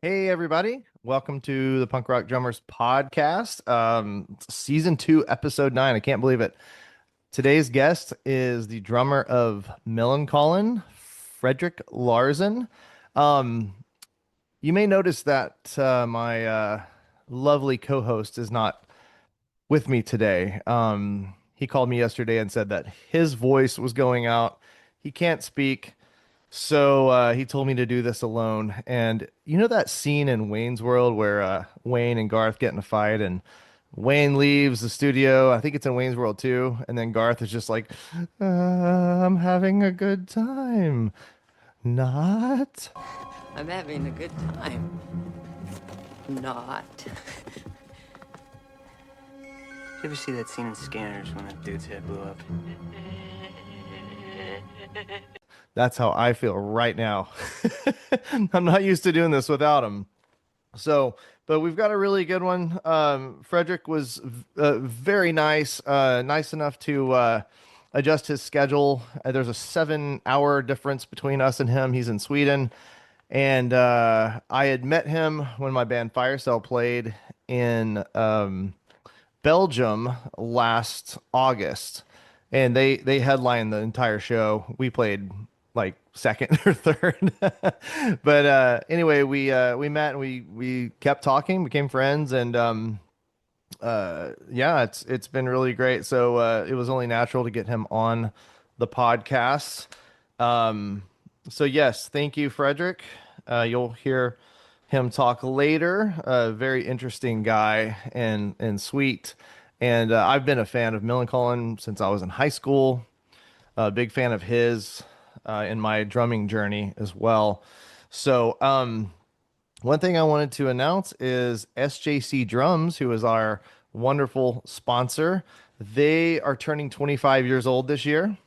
Hey everybody, welcome to the Punk Rock Drummers podcast. Season 2, episode 9. I can't believe it. Today's guest is the drummer of Millincolin, Fredrik Larzon. Um, you may notice that my lovely co-host is not with me today. He called me yesterday and said that his voice was going out. He can't speak. So he told me to do this alone. And you know that scene in Wayne's World where Wayne and Garth get in a fight and Wayne leaves the studio. I think it's in Wayne's World too. And then Garth is just like, I'm having a good time. Not. I'm having a good time. Not. You ever see that scene in Scanners when that dude's head blew up? That's how I feel right now. I'm not used to doing this without him. So, but we've got a really good one. Fredrik was very nice, nice enough to adjust his schedule. There's a 7-hour difference between us and him. He's in Sweden. And I had met him when my band Firecell played in Belgium last August. And they headlined the entire show. We played like second or third. But anyway, we met and we kept talking, became friends, and yeah, it's been really great. So it was only natural to get him on the podcast. So yes, thank you, Fredrik. You'll hear him talk later. Very interesting guy and sweet. And I've been a fan of Millencolin since I was in high school. A big fan of his in my drumming journey as well. So, one thing I wanted to announce is SJC Drums, who is our wonderful sponsor. They are turning 25 years old this year.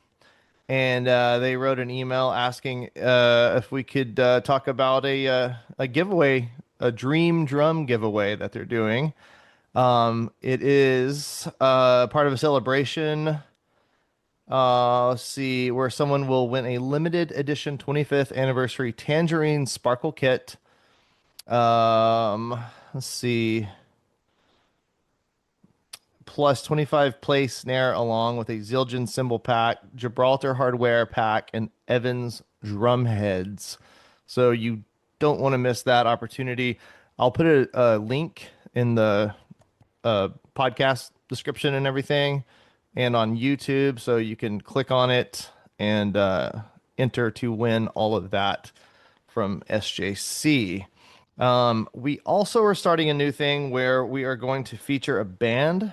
And they wrote an email asking if we could talk about a giveaway, a dream drum giveaway that they're doing. It is part of a celebration. Let's see, where someone will win a limited edition 25th anniversary Tangerine Sparkle Kit. Let's see, plus 25 play snare along with a Zildjian cymbal pack, Gibraltar hardware pack, and Evans drum heads. So you don't want to miss that opportunity. I'll put a link in the podcast description and everything, and on YouTube, so you can click on it and enter to win all of that from SJC. We also are starting a new thing where we are going to feature a band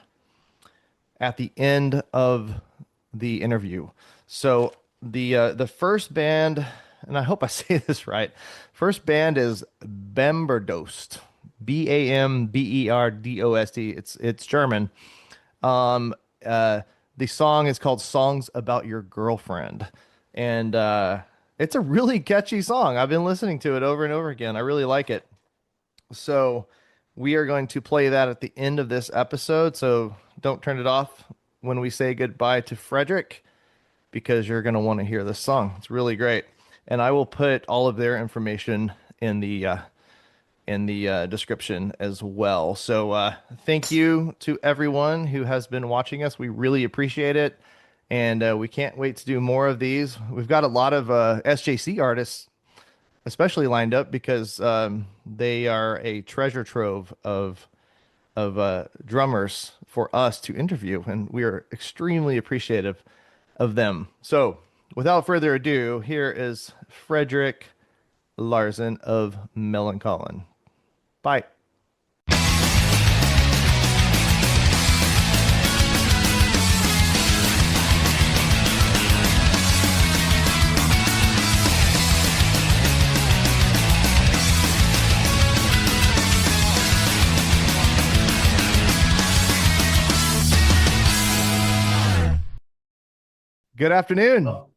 at the end of the interview. So the first band, and I hope I say this right, first band is Bamberdost, Bamberdost. It's German. The song is called "Songs About Your Girlfriend," and it's a really catchy song. I've been listening to it over and over again. I really like it. So we are going to play that at the end of this episode. So don't turn it off when we say goodbye to Fredrik, because you're going to want to hear this song. It's really great. And I will put all of their information in the description as well. So thank you to everyone who has been watching us. We really appreciate it. And we can't wait to do more of these. We've got a lot of SJC artists especially lined up because they are a treasure trove of drummers for us to interview, and we are extremely appreciative of them. So without further ado, here is Fredrik Larzon of Millincolin. Bye. Good afternoon. Oh,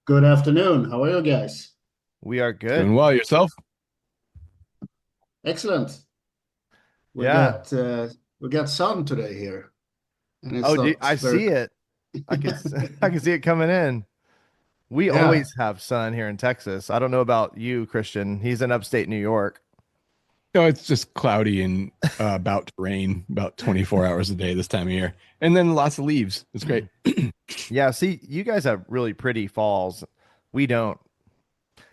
good afternoon. How are you guys? We are good. Doing well yourself? Excellent. We Yeah. got sun today here, and it's Oh, not I very. see it. I can I can see it coming in. We Yeah, always have sun here in Texas. I don't know about you, Christian. He's in upstate New York. No, it's just cloudy and about to rain about 24 hours a day this time of year. And then lots of leaves. It's great. Yeah, see, you guys have really pretty falls. We don't.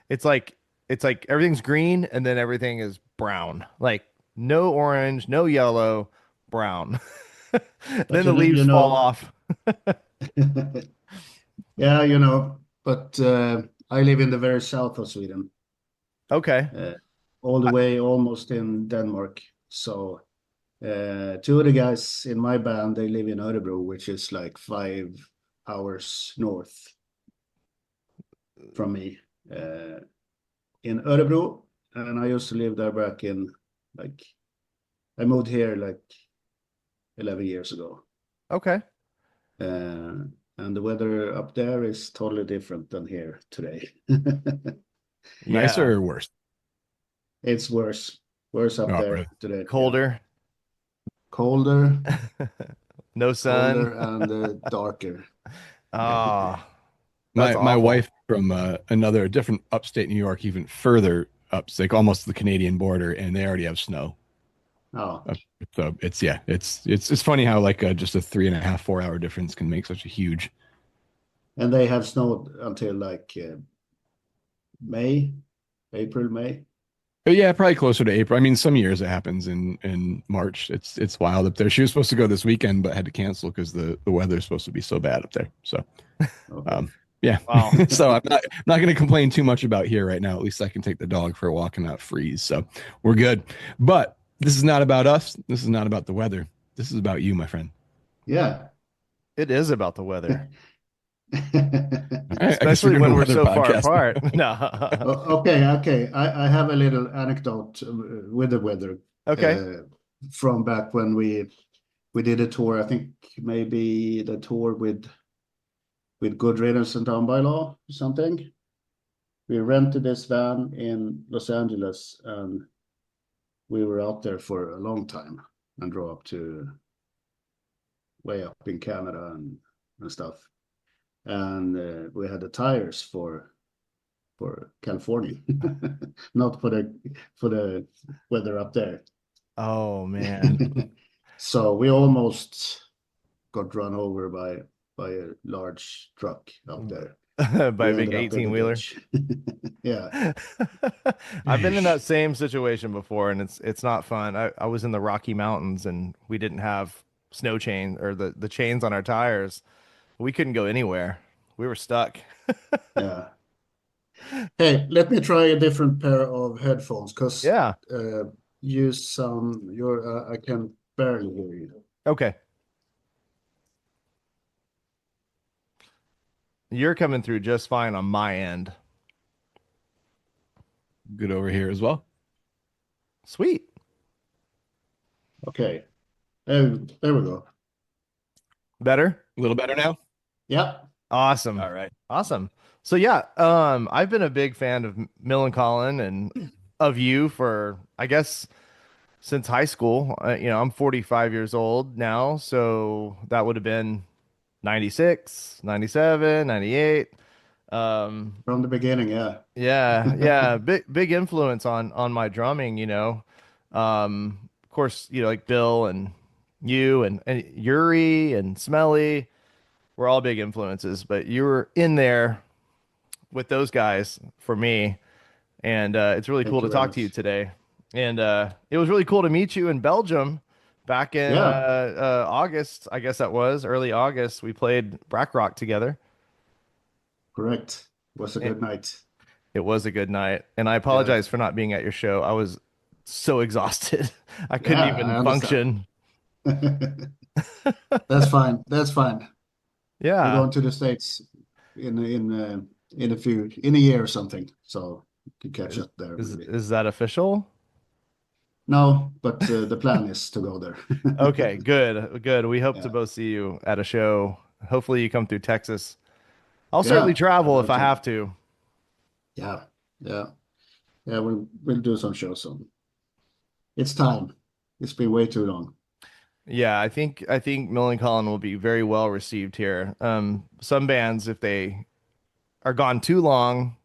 It's like it's like everything's green and then everything is brown. Like no orange, no yellow, brown. But Then the leaves fall off. yeah, but I live in the very south of Sweden, Okay. uh, all the I- way almost in Denmark. So two of the guys in my band, they live in Örebro, which is like 5 hours north from me. In Örebro, and I used to live there back in like I moved here like 11 years ago. Okay. And the weather up there is totally different than here today. Nicer Yeah. or worse? It's worse up Oh, there really? today. Yeah, Colder. colder, No sun. colder, and darker. Ah, that's My awful. wife from another different upstate New York, even further up, it's like almost the Canadian border, and they already have snow. Oh, Uh, So it's yeah, it's funny how like just a 3.5, 4 hour difference can make such a huge. and they have snowed until like May, April, May. But yeah, probably closer to April. I mean, some years it happens in March. It's wild up there. She was supposed to go this weekend, but had to cancel because the weather's supposed to be so bad up there. So Okay. um, yeah. Wow. So I'm not going to complain too much about here right now. At least I can take the dog for a walk and not freeze. So we're good. But this is not about us. This is not about the weather. This is about you, my friend. Yeah. It is about the weather, All right. I guess we're especially doing a when we're weather so far podcast. apart. No. Okay. I have a little anecdote with the weather Okay. from back when we did a tour. I think maybe the tour with Good Riddance and Down by Law or something. We rented this van in Los Angeles and we were out there for a long time and drove up to way up in Canada and stuff. And we had the tires for California, not for the weather up there. Oh man. So we almost got run over by a large truck up there. By We a big ended up in 18 the wheeler. ditch. Yeah, I've been in that same situation before and it's not fun. I was in the Rocky Mountains and we didn't have snow chain or the chains on our tires. We couldn't go anywhere. We were stuck. yeah. Hey, let me try a different pair of headphones because Yeah. I can barely hear you. Okay. You're coming through just fine on my end. Good over here as well. Sweet. Okay, there we go. Better? A little better now. Yeah, Awesome. All right. Awesome. So yeah, I've been a big fan of Millencolin and of you for I guess since high school. I'm 45 years old now, so that would have been 96, 97, 98. Um, from the beginning. Yeah, yeah, big influence on my drumming, Of course, like Bill and you and Yuri and Smelly were all big influences, but you were in there with those guys for me. And it's really thank cool you to very talk to you much. today. And it was really cool to meet you in Belgium back in Yeah, August. I guess that was early August. We played Brack Rock together. correct. Was a It, good night. it was a good night. And I Yeah, apologize for not being at your show. I was so exhausted. I couldn't yeah, I even understand. function. That's fine. That's fine. We're Yeah. going to the States in a year or something, so you can catch Is, up there is maybe. is that official? No, but the plan is to go there. Okay, good. Good. We hope to Yeah, both see you at a show. Hopefully you come through Texas. I'll certainly yeah, travel if I definitely. have to. Yeah, yeah, yeah. We'll do some shows soon. It's time. It's been way too long. Yeah, I think Millencolin will be very well received here. Some bands, if they are gone too long,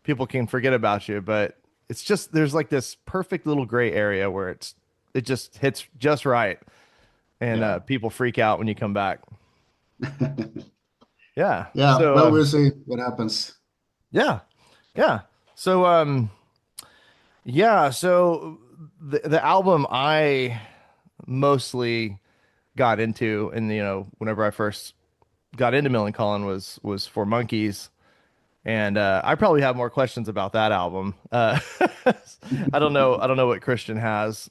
people can forget about you. But it's just there's like this perfect little gray area where it just hits just right, and Yeah. people freak out when you come back. Yeah. Yeah, So well, we'll see what happens. yeah, yeah. So yeah. So the album I mostly got into, and whenever I first got into Millencolin was for Monkeys. And I probably have more questions about that album. I don't know what Christian has.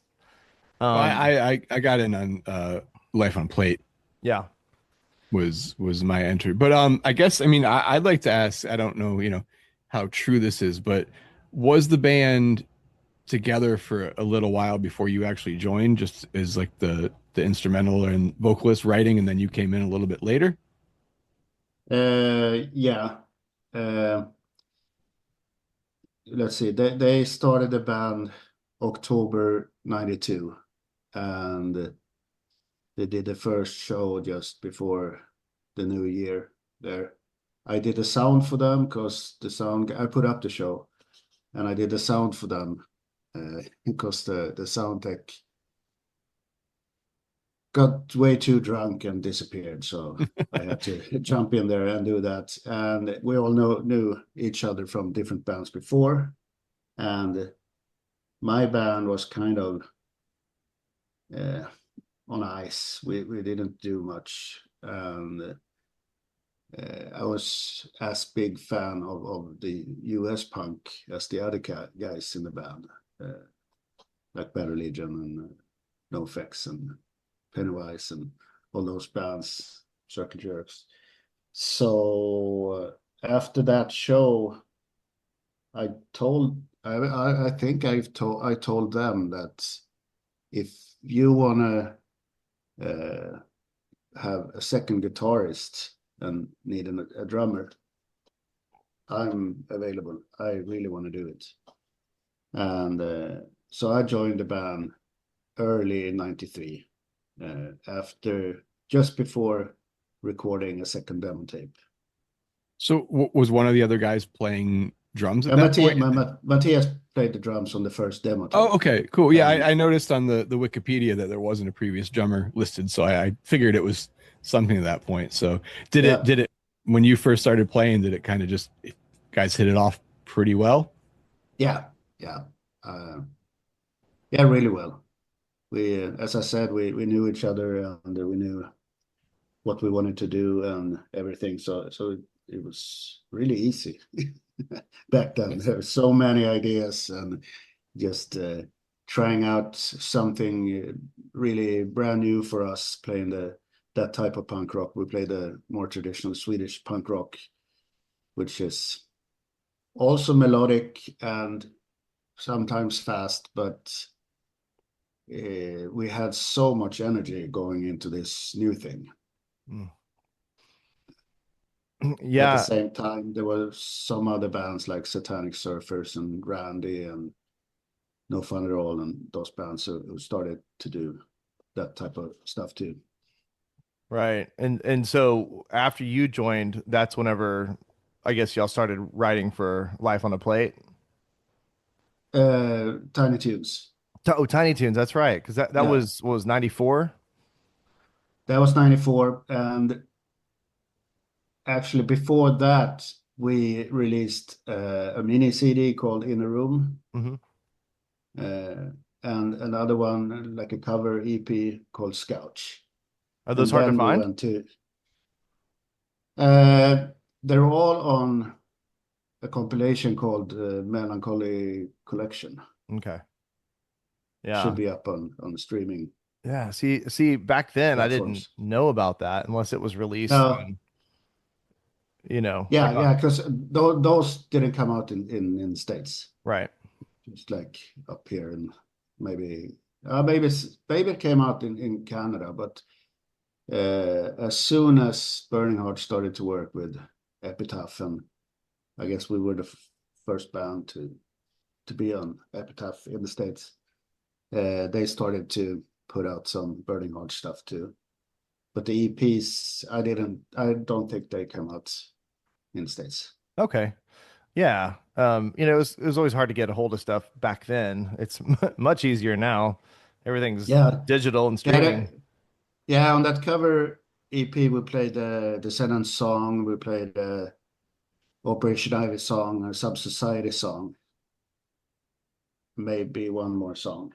Well, Um, I got in on Life on Plate yeah. was my entry. But I guess I'd like to ask, I don't know, how true this is, but was the band together for a little while before you actually joined, just as like the instrumental and vocalist writing, and then you came in a little bit later? Yeah. Uh, let's see. They started the band October 92, and they did the first show just before the new year there. I did the sound for them because I put up the show, and I did the sound for them because the sound tech got way too drunk and disappeared. So I had to jump in there and do that. And we all knew each other from different bands before. And my band was kind of uh, on ice. We didn't do much. And I was as big fan of the US punk as the other guys in the band, like Better Legion and NoFX and Pennywise and all those bands, Circle Jerks. So after that show, I think I told them that if you wanna have a second guitarist and need a drummer, I'm available. I really want to do it. And so I joined the band early in '93, after just before recording a second demo tape. So was one of the other guys playing drums at Yeah, that point? Matthias played the drums on the first demo Oh, tape. okay, cool. Yeah, And I noticed on the Wikipedia that there wasn't a previous drummer listed, so I figured it was something at that point. So yeah, did it when you first started playing, did it kind of just guys hit it off pretty well? yeah, yeah, yeah, really well. We, as I said, we knew each other and we knew what we wanted to do and everything. So it was really easy back then. Yes. There were so many ideas and just trying out something really brand new for us, playing that type of punk rock. We play the more traditional Swedish punk rock, which is also melodic and sometimes fast, but we had so much energy going into this new thing. Mm. At the Yeah. same time, there were some other bands like Satanic Surfers and Randy and No Fun at All, and those bands who started to do that type of stuff too. Right. And so after you joined, that's whenever I guess y'all started writing for Life on a Plate. Tiny Tunes. Oh, Tiny Toons, that's right. Because that Yeah, was what was 94? that was '94, and actually before that, we released a mini CD called In a Room, Mm-hmm. uh, and another one like a cover EP called Scouch. Are those And hard to then we find? went to uh, they're all on a compilation called Melancholy Collection. Okay. Should Yeah. be up on streaming Yeah. See, back then I didn't platforms. know about that unless it was released Uh, on, like yeah, on, because those didn't come out in the States. right. Just like up here, and maybe it came out in Canada, but as soon as Burning Heart started to work with Epitaph, and I guess we were the first band to be on Epitaph in the States, they started to put out some Burning Heart stuff too. But the EPs, I don't think they come out in the States. Okay. Yeah. It was always hard to get a hold of stuff back then. It's much easier now. Everything's Yeah, digital and yeah, streaming. yeah. On that cover EP, we played the Descendants song, we played the Operation Ivy song, a Sub Society song, maybe one more song.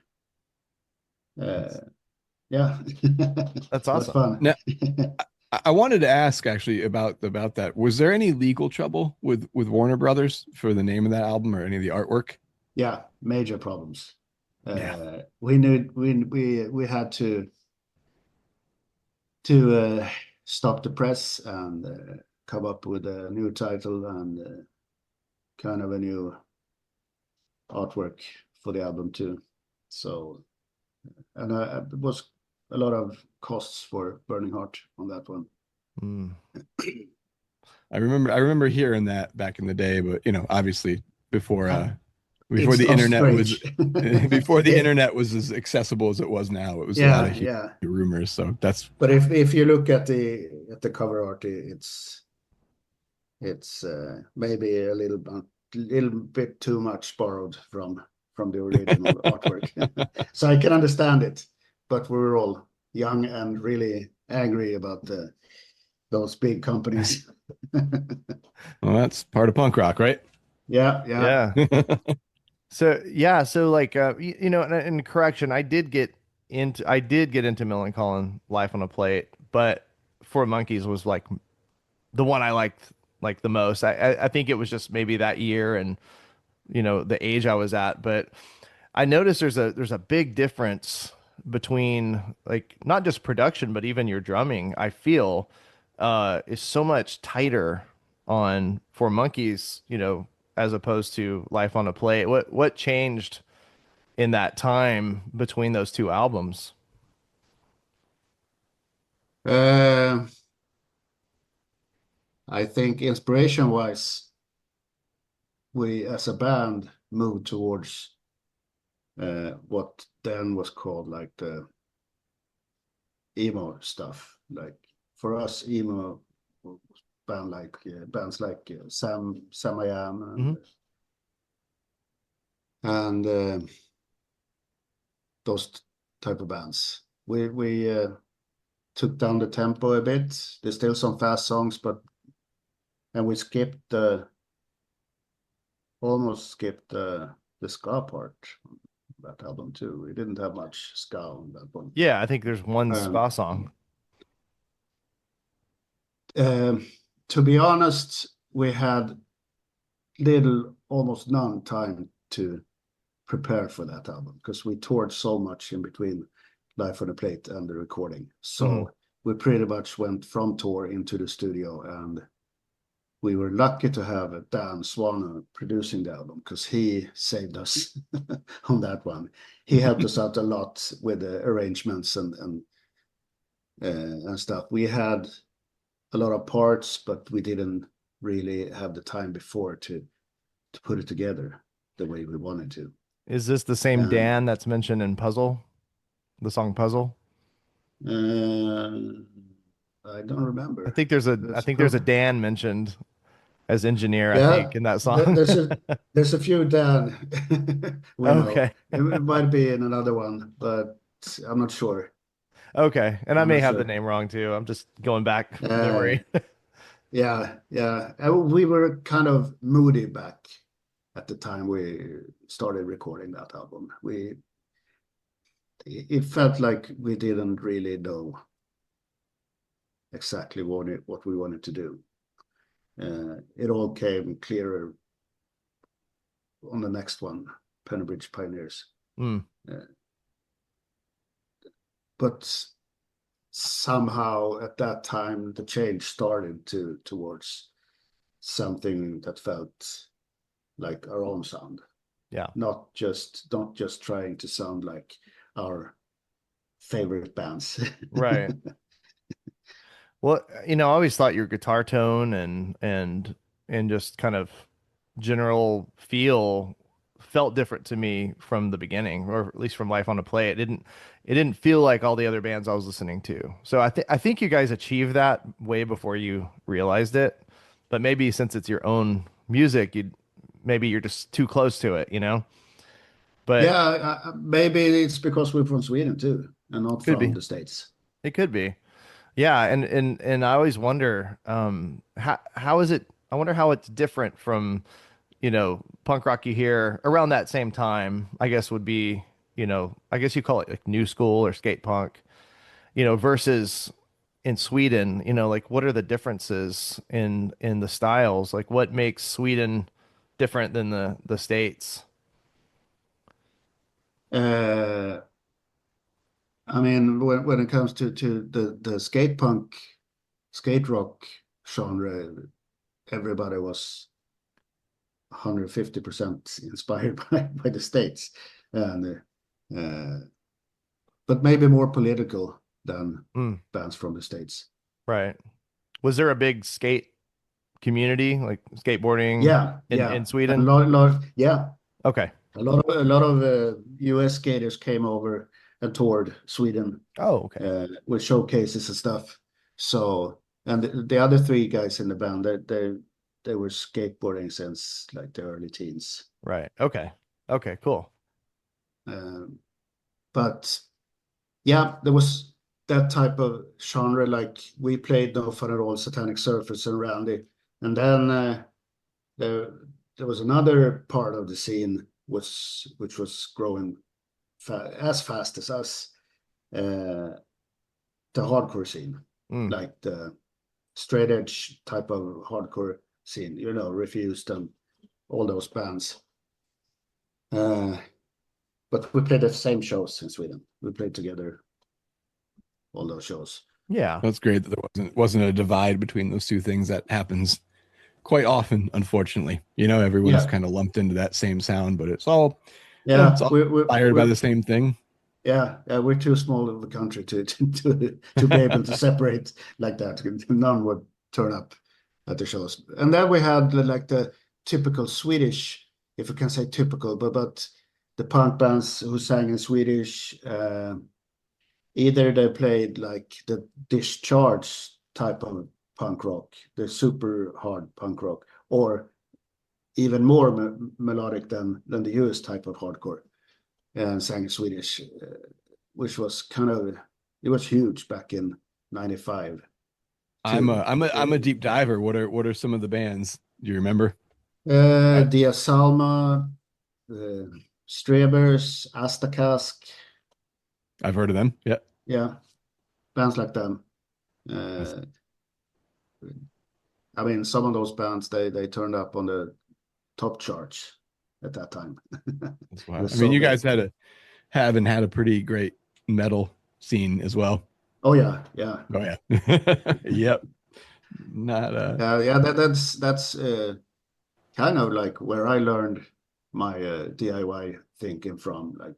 That's, Yeah, that's it was awesome. fun. Now, I wanted to ask actually about that. Was there any legal trouble with Warner Brothers for the name of that album or any of the artwork? Yeah, major problems. Yeah. We knew we had to stop the press and come up with a new title and kind of a new artwork for the album too. So, and it was a lot of costs for Burning Heart on that one. Mm. I remember hearing that back in the day, but obviously before Uh, uh before It's the not internet was strange. before the internet was as accessible as it was now, it was a lot of Yeah, yeah. rumors. So that's But if you look at the cover art, it's maybe little bit too much borrowed from the original artwork. So I can understand it, but we were all young and really angry about those big companies. well, that's part of punk rock, right? Yeah, yeah. Yeah. So yeah, so like in correction, I did get into Millencolin Life on a Plate, but Four Monkeys was like the one I liked like the most. I think it was just maybe that year and the age I was at, but I noticed there's a big difference between like not just production but even your drumming. I feel is so much tighter on Four Monkeys, as opposed to Life on a Plate. What changed in that time between those two albums? Uh, I think inspiration wise, we as a band moved towards what then was called like the emo stuff. Like for us, emo was bands like Sam I Am Hmm. and those type of bands. We took down the tempo a bit. There's still some fast songs, but and we almost skipped the ska part on that album too. We didn't have much ska on that one. Yeah, I think there's one Um, ska song. um, to be honest, we had little, almost none time to prepare for that album because we toured so much in between Life on a Plate and the recording. Hmm. So we pretty much went from tour into the studio, and we were lucky to have Dan Swana producing the album because he saved us on that one. He helped us out a lot with the arrangements and stuff. We had a lot of parts, but we didn't really have the time before to put it together the way we wanted to. Is this the same And Dan that's mentioned in Puzzle, the song Puzzle? uh, I don't I remember. think there's a I That's think there's a probably Dan mentioned as engineer, I yeah. think, in that song. There's a few Dan we know. Okay. It might be in another one, but I'm not sure. Okay. And I I'm may not have the sure. name wrong too. I'm just going back Uh, memory. yeah, yeah. We were kind of moody back at the time we started recording that album. It felt like we didn't really know exactly what we wanted to do. It all came clearer on the next one, Pennybridge Pioneers. Mm. Uh, but somehow at that time the change started towards something that felt like our own sound, Yeah. not just trying to sound like our favorite bands. Right. Well, I always thought your guitar tone and just kind of general feel felt different to me from the beginning, or at least from Life on a Play. It didn't feel like all the other bands I was listening to. So I think you guys achieved that way before you realized it. But maybe since it's your own music, maybe you're just too close to it, But Yeah, maybe it's because we're from Sweden too, and not could from be. the States. It could be. Yeah, and I always wonder, how is it? I wonder how it's different from, punk rock you hear around that same time. I guess would be, I guess you call it like new school or skate punk, versus in Sweden, like what are the differences in the styles? Like what makes Sweden different than the States? Uh, I mean, when it comes to the skate punk, skate rock genre, everybody was 150% inspired by the States, and but maybe more political than Mm, bands from the States. right. Was there a big skate community, like skateboarding Yeah, in yeah, and Sweden? yeah, Okay. a lot of US skaters came over and toured Sweden Oh, okay. with showcases and stuff. So, and the other three guys in the band, they were skateboarding since like the early teens. Right. Okay. Okay, cool. Um, but yeah, there was that type of genre. Like we played No Fun at All, Satanic Surfers, and Randy, and then there there was another part of the scene which was growing as fast as us, uh, the hardcore scene, Mm, like the straight edge type of hardcore scene, Refused and all those bands. Uh, but we played the same shows in Sweden. We played together all those shows. yeah. That's great that there wasn't a divide between those two things that happens quite often, unfortunately. Everyone's Yeah, kind of lumped into that same sound, but it's all, it's yeah, all inspired by the same thing. we're too small of a country to be able to separate like that. None would turn up at the shows. And then we had like the typical Swedish, if you can say typical, but the punk bands who sang in Swedish, either they played like the Discharge type of punk rock, the super hard punk rock, or even more melodic than the US type of hardcore, and sang in Swedish, which was it was huge back in '95 I'm a too. I'm a I'm a deep diver. What are some of the bands? Do you remember? Dia Salma, uh, Strebers, Astakask, I've heard of them. Yeah. yeah, bands like them. That's, Uh, I mean, some of those bands they turned up on the top charts at that time. that's It wild. was I mean, so you guys big. have and had a pretty great metal scene as well. Oh yeah, yeah, Oh yeah. Yep. Not yeah. That's kind of like where I learned my DIY thinking from, like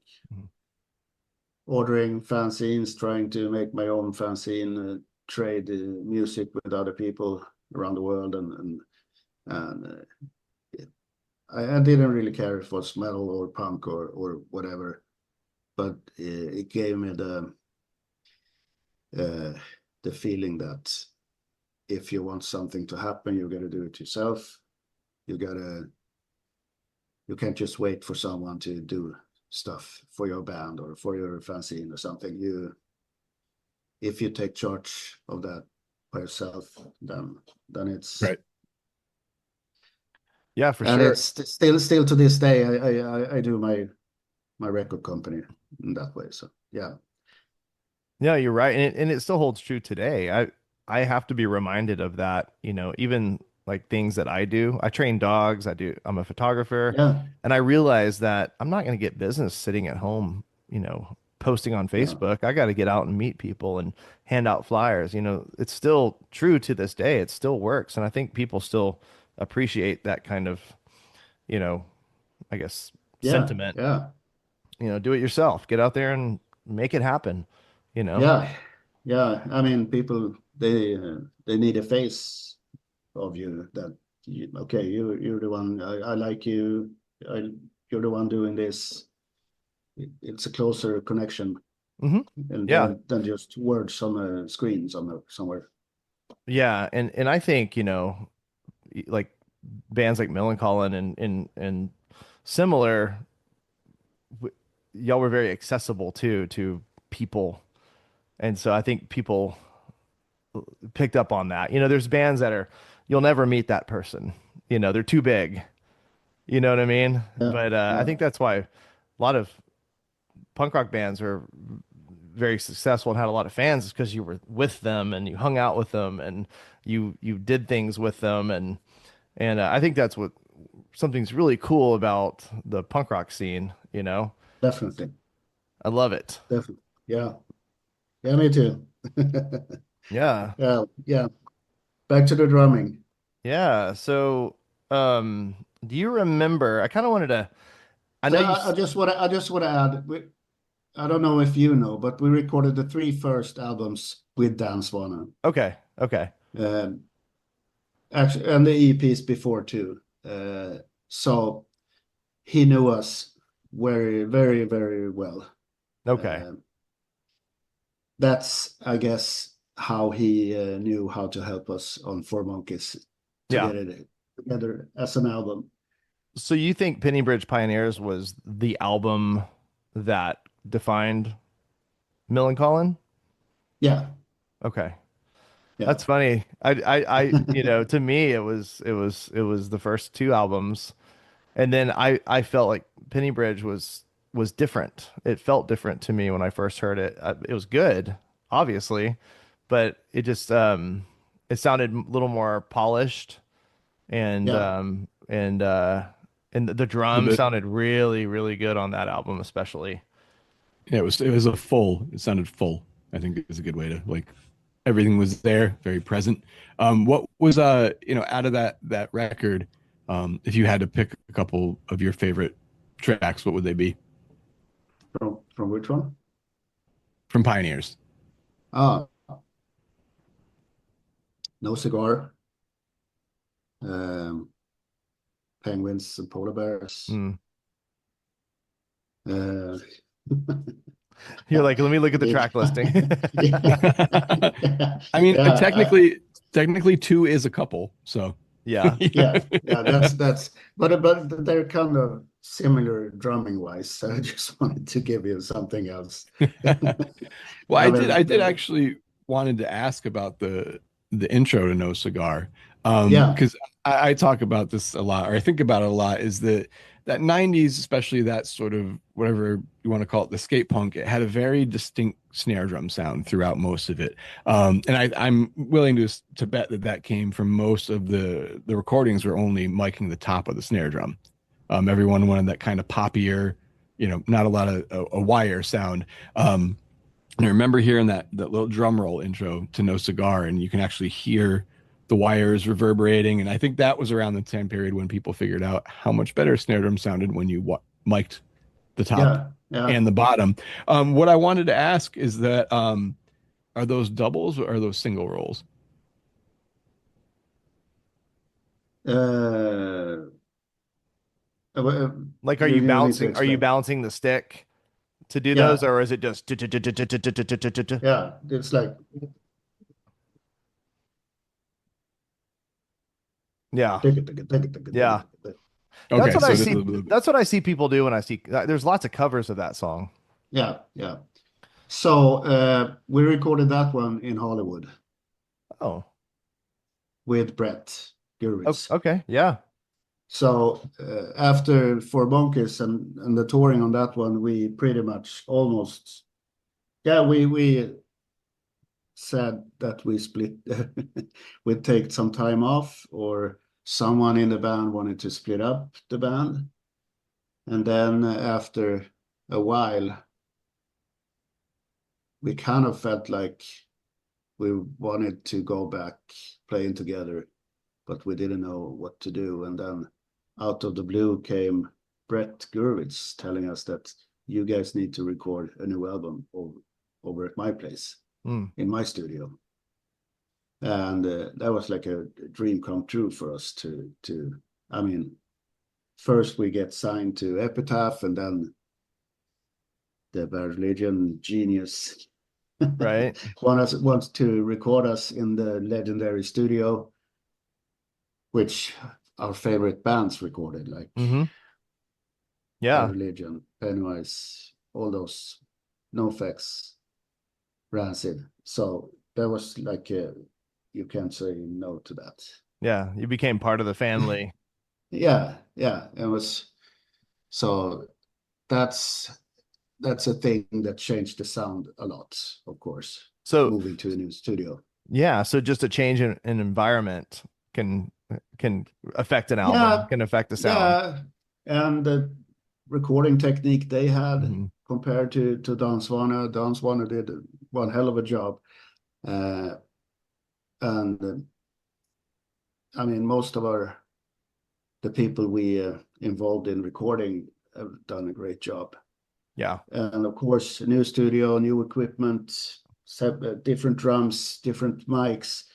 ordering fanzines, trying to make my own fanzine, trade music with other people around the world, and I didn't really care if it was metal or punk or whatever, but it gave me uh, the feeling that if you want something to happen, you got to do it yourself. You gotta you can't just wait for someone to do stuff for your band or for your fanzine or something. If you take charge of that by yourself, then it's right. Yeah, for and sure. it's still to this day I do my record company in that way. So yeah, Yeah, you're right. And it still holds true today. I have to be reminded of that, even like things that I do. I train dogs, I'm a photographer, yeah, and I realize that I'm not going to get business sitting at home, posting on yeah, Facebook. I got to get out and meet people and hand out flyers. It's still true to this day. It still works, and I think people still appreciate that kind of, you know, I guess yeah, sentiment. yeah, Do it yourself. Get out there and make it happen, you know. yeah, yeah. I mean, people they need a face of you that okay, you're the one. I like you. You're the one doing this. It's a closer connection Hmm. and Yeah. than just words on a screen somewhere. Yeah, and I think, like bands like Millencolin and similar, y'all were very accessible too to people, and so I think people picked up on that. There's bands that are you'll never meet that person. They're too big. You know what I mean? Yeah, But I yeah, think that's why a lot of punk rock bands are very successful and had a lot of fans is because you were with them and you hung out with them and you did things with them and I think that's what something's really cool about the punk rock scene. definitely, I love it. definitely. Yeah, yeah, me too. Yeah. Yeah, yeah. Back to the drumming. Yeah. So, do you remember? I kind of wanted to. I So know you. I just want to add. I don't know if you know, but we recorded the three first albums with Dan Swanner. Okay. Okay. Um, actually, and the EPs before too. So he knew us very, very, very well. Okay. Um, that's, I guess, how he knew how to help us on Four Monkeys to Yeah. get it together as an album. So you think Penny Bridge Pioneers was the album that defined Millencolin? Yeah, Okay. yeah, That's funny. To me, it was the first two albums, and then I felt like Penny Bridge was different. It felt different to me when I first heard it. It was good, obviously, but it sounded a little more polished, and yeah. the drums The sounded really, really good on that album, especially. Yeah, it was a full. It sounded full. I think is a good way to like everything was there, very present. What was out of that record, if you had to pick a couple of your favorite tracks, what would they be From which one? from Pioneers? Ah, No Cigar, um, Penguins and Polar Bears. Mm. Uh, You're like, let me look at the yeah, track listing. I mean, yeah, technically two is a couple, so Yeah. yeah, yeah. But they're kind of similar drumming wise. So I just wanted to give you something else. Well, I I did mean, actually wanted to ask about the intro to No Cigar. yeah, Because I talk about this a lot, or I think about it a lot, is that 90s, especially that sort of whatever you want to call it, the skate punk, it had a very distinct snare drum sound throughout most of it. And I'm willing to bet that came from most of the recordings were only miking the top of the snare drum. Everyone wanted that kind of poppier, not a lot of a wire sound. And I remember hearing that little drum roll intro to No Cigar, and you can actually hear the wires reverberating. And I think that was around the time period when people figured out how much better snare drum sounded when you mic'd the top yeah, yeah. and the bottom. What I wanted to ask is that are those doubles or are those single rolls? Uh, uh, Like, you need to are you explain. balancing the stick to do those, Yeah, or is it just yeah. It's like yeah, tick it, tick it, tick it, tick it, tick yeah. it, tick it. That's Okay, what I so it is a see. little bit. That's what I see people do when I see. There's lots of covers of that song. Yeah, yeah. So we recorded that one in Hollywood Oh, with Brett Gurwitz. okay, yeah, So after Four Monkeys and the touring on that one, we pretty much almost, yeah, we said that we split, we'd take some time off, or someone in the band wanted to split up the band. And then after a while, we kind of felt like we wanted to go back playing together, but we didn't know what to do. And then out of the blue came Brett Gurwitz telling us that you guys need to record a new album over at my place mm, in my studio. And that was like a dream come true for us I mean, first we get signed to Epitaph, and then the Bad Religion genius right. wants to record us in the legendary studio, which our favorite bands recorded, like Mm-hmm. Bad Yeah. Religion, Pennywise, all those, NoFX, Rancid. So there was like you can't say no to that. Yeah. You became part of the family. Yeah, yeah. It was so that's that's a thing that changed the sound a lot, of course, So moving to a new studio. yeah, so just a change in environment can can affect an album, Yeah, can affect the sound. yeah. And the recording technique they had Hmm. compared to Dan Swana did one hell of a job. Uh, and I mean, most of the people we involved in recording have done a great job. Yeah, And of course, a new studio, new equipment, different drums, different mics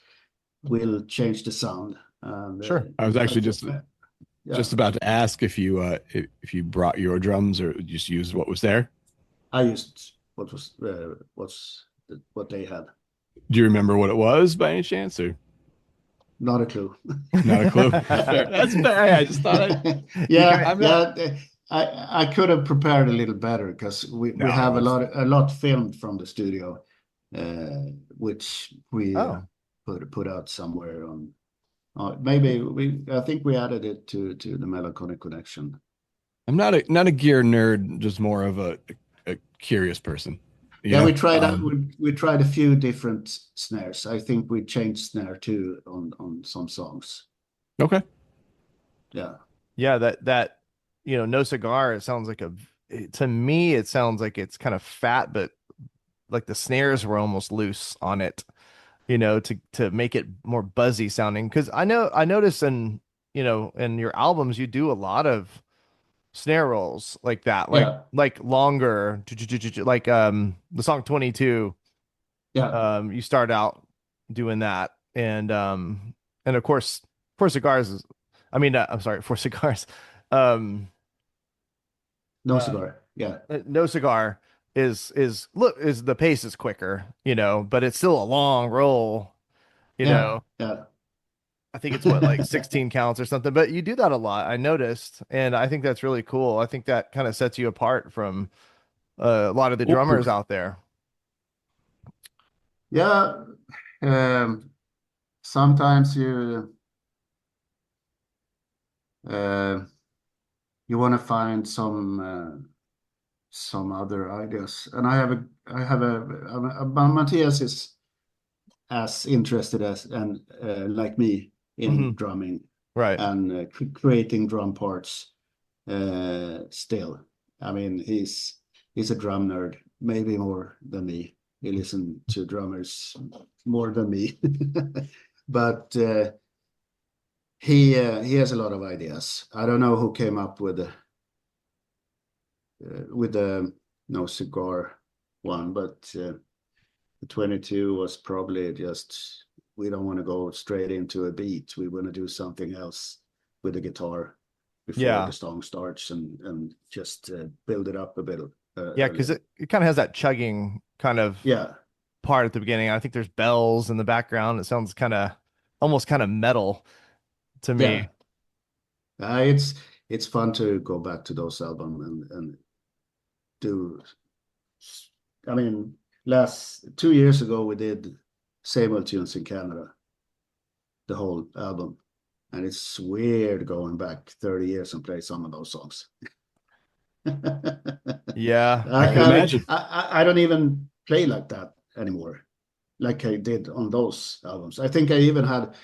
will change the sound. And sure. I was I actually think, just yeah, about to ask if you brought your drums or just used what was there. I used what they had. Do you remember what it was by any chance, or Not a clue. not a clue? That's fair. That's fair. I just thought You kind Yeah, I'm not. yeah. I could have prepared a little better because we No, have that's a lot filmed from the studio, which we oh, put out somewhere on. Maybe I think we added it to the Melancholic Connection. I'm not a gear nerd, just more of a curious person. You Yeah, know. we tried out. We tried a few different snares. I think we changed snare too on some songs. Okay. Yeah, yeah, that no cigar, it sounds like to me it sounds like it's kind of fat, but like the snares were almost loose on it, to make it more buzzy sounding. Because I notice in your albums you do a lot of snare rolls like that, yeah, like longer, like the song 22. yeah. You start out doing that, and of course, for cigars is, I mean, I'm sorry, for cigars, um, No uh, cigar. Yeah, no cigar is the pace is quicker, but it's still a long roll, you yeah, know. yeah. I think it's what, like 16 counts or something, but you do that a lot. I noticed, and I think that's really cool. I think that kind of sets you apart from a lot of the Ooh. drummers out there. Yeah, um, sometimes uh, you want to find some other ideas, and Matthias is as interested as and like me in Hmm. drumming Right. and creating drum parts. Still, I mean, he's a drum nerd, maybe more than me. He listens to drummers more than me, but he has a lot of ideas. I don't know who came up with the no cigar one, but the 22 was probably just we don't want to go straight into a beat. We want to do something else with the guitar before Yeah. the song starts and just build it up a bit. Yeah, A because little. it kind of has that chugging kind of Yeah, part at the beginning. I think there's bells in the background. It sounds almost kind of metal to yeah. me. It's fun to go back to those albums and do. I mean, last 2 years ago we did Same Old Tunes in Canada, the whole album, and it's weird going back 30 years and play some of those songs. Yeah. I could I mean, imagine. I don't even play like that anymore, like I did on those albums. I think I even had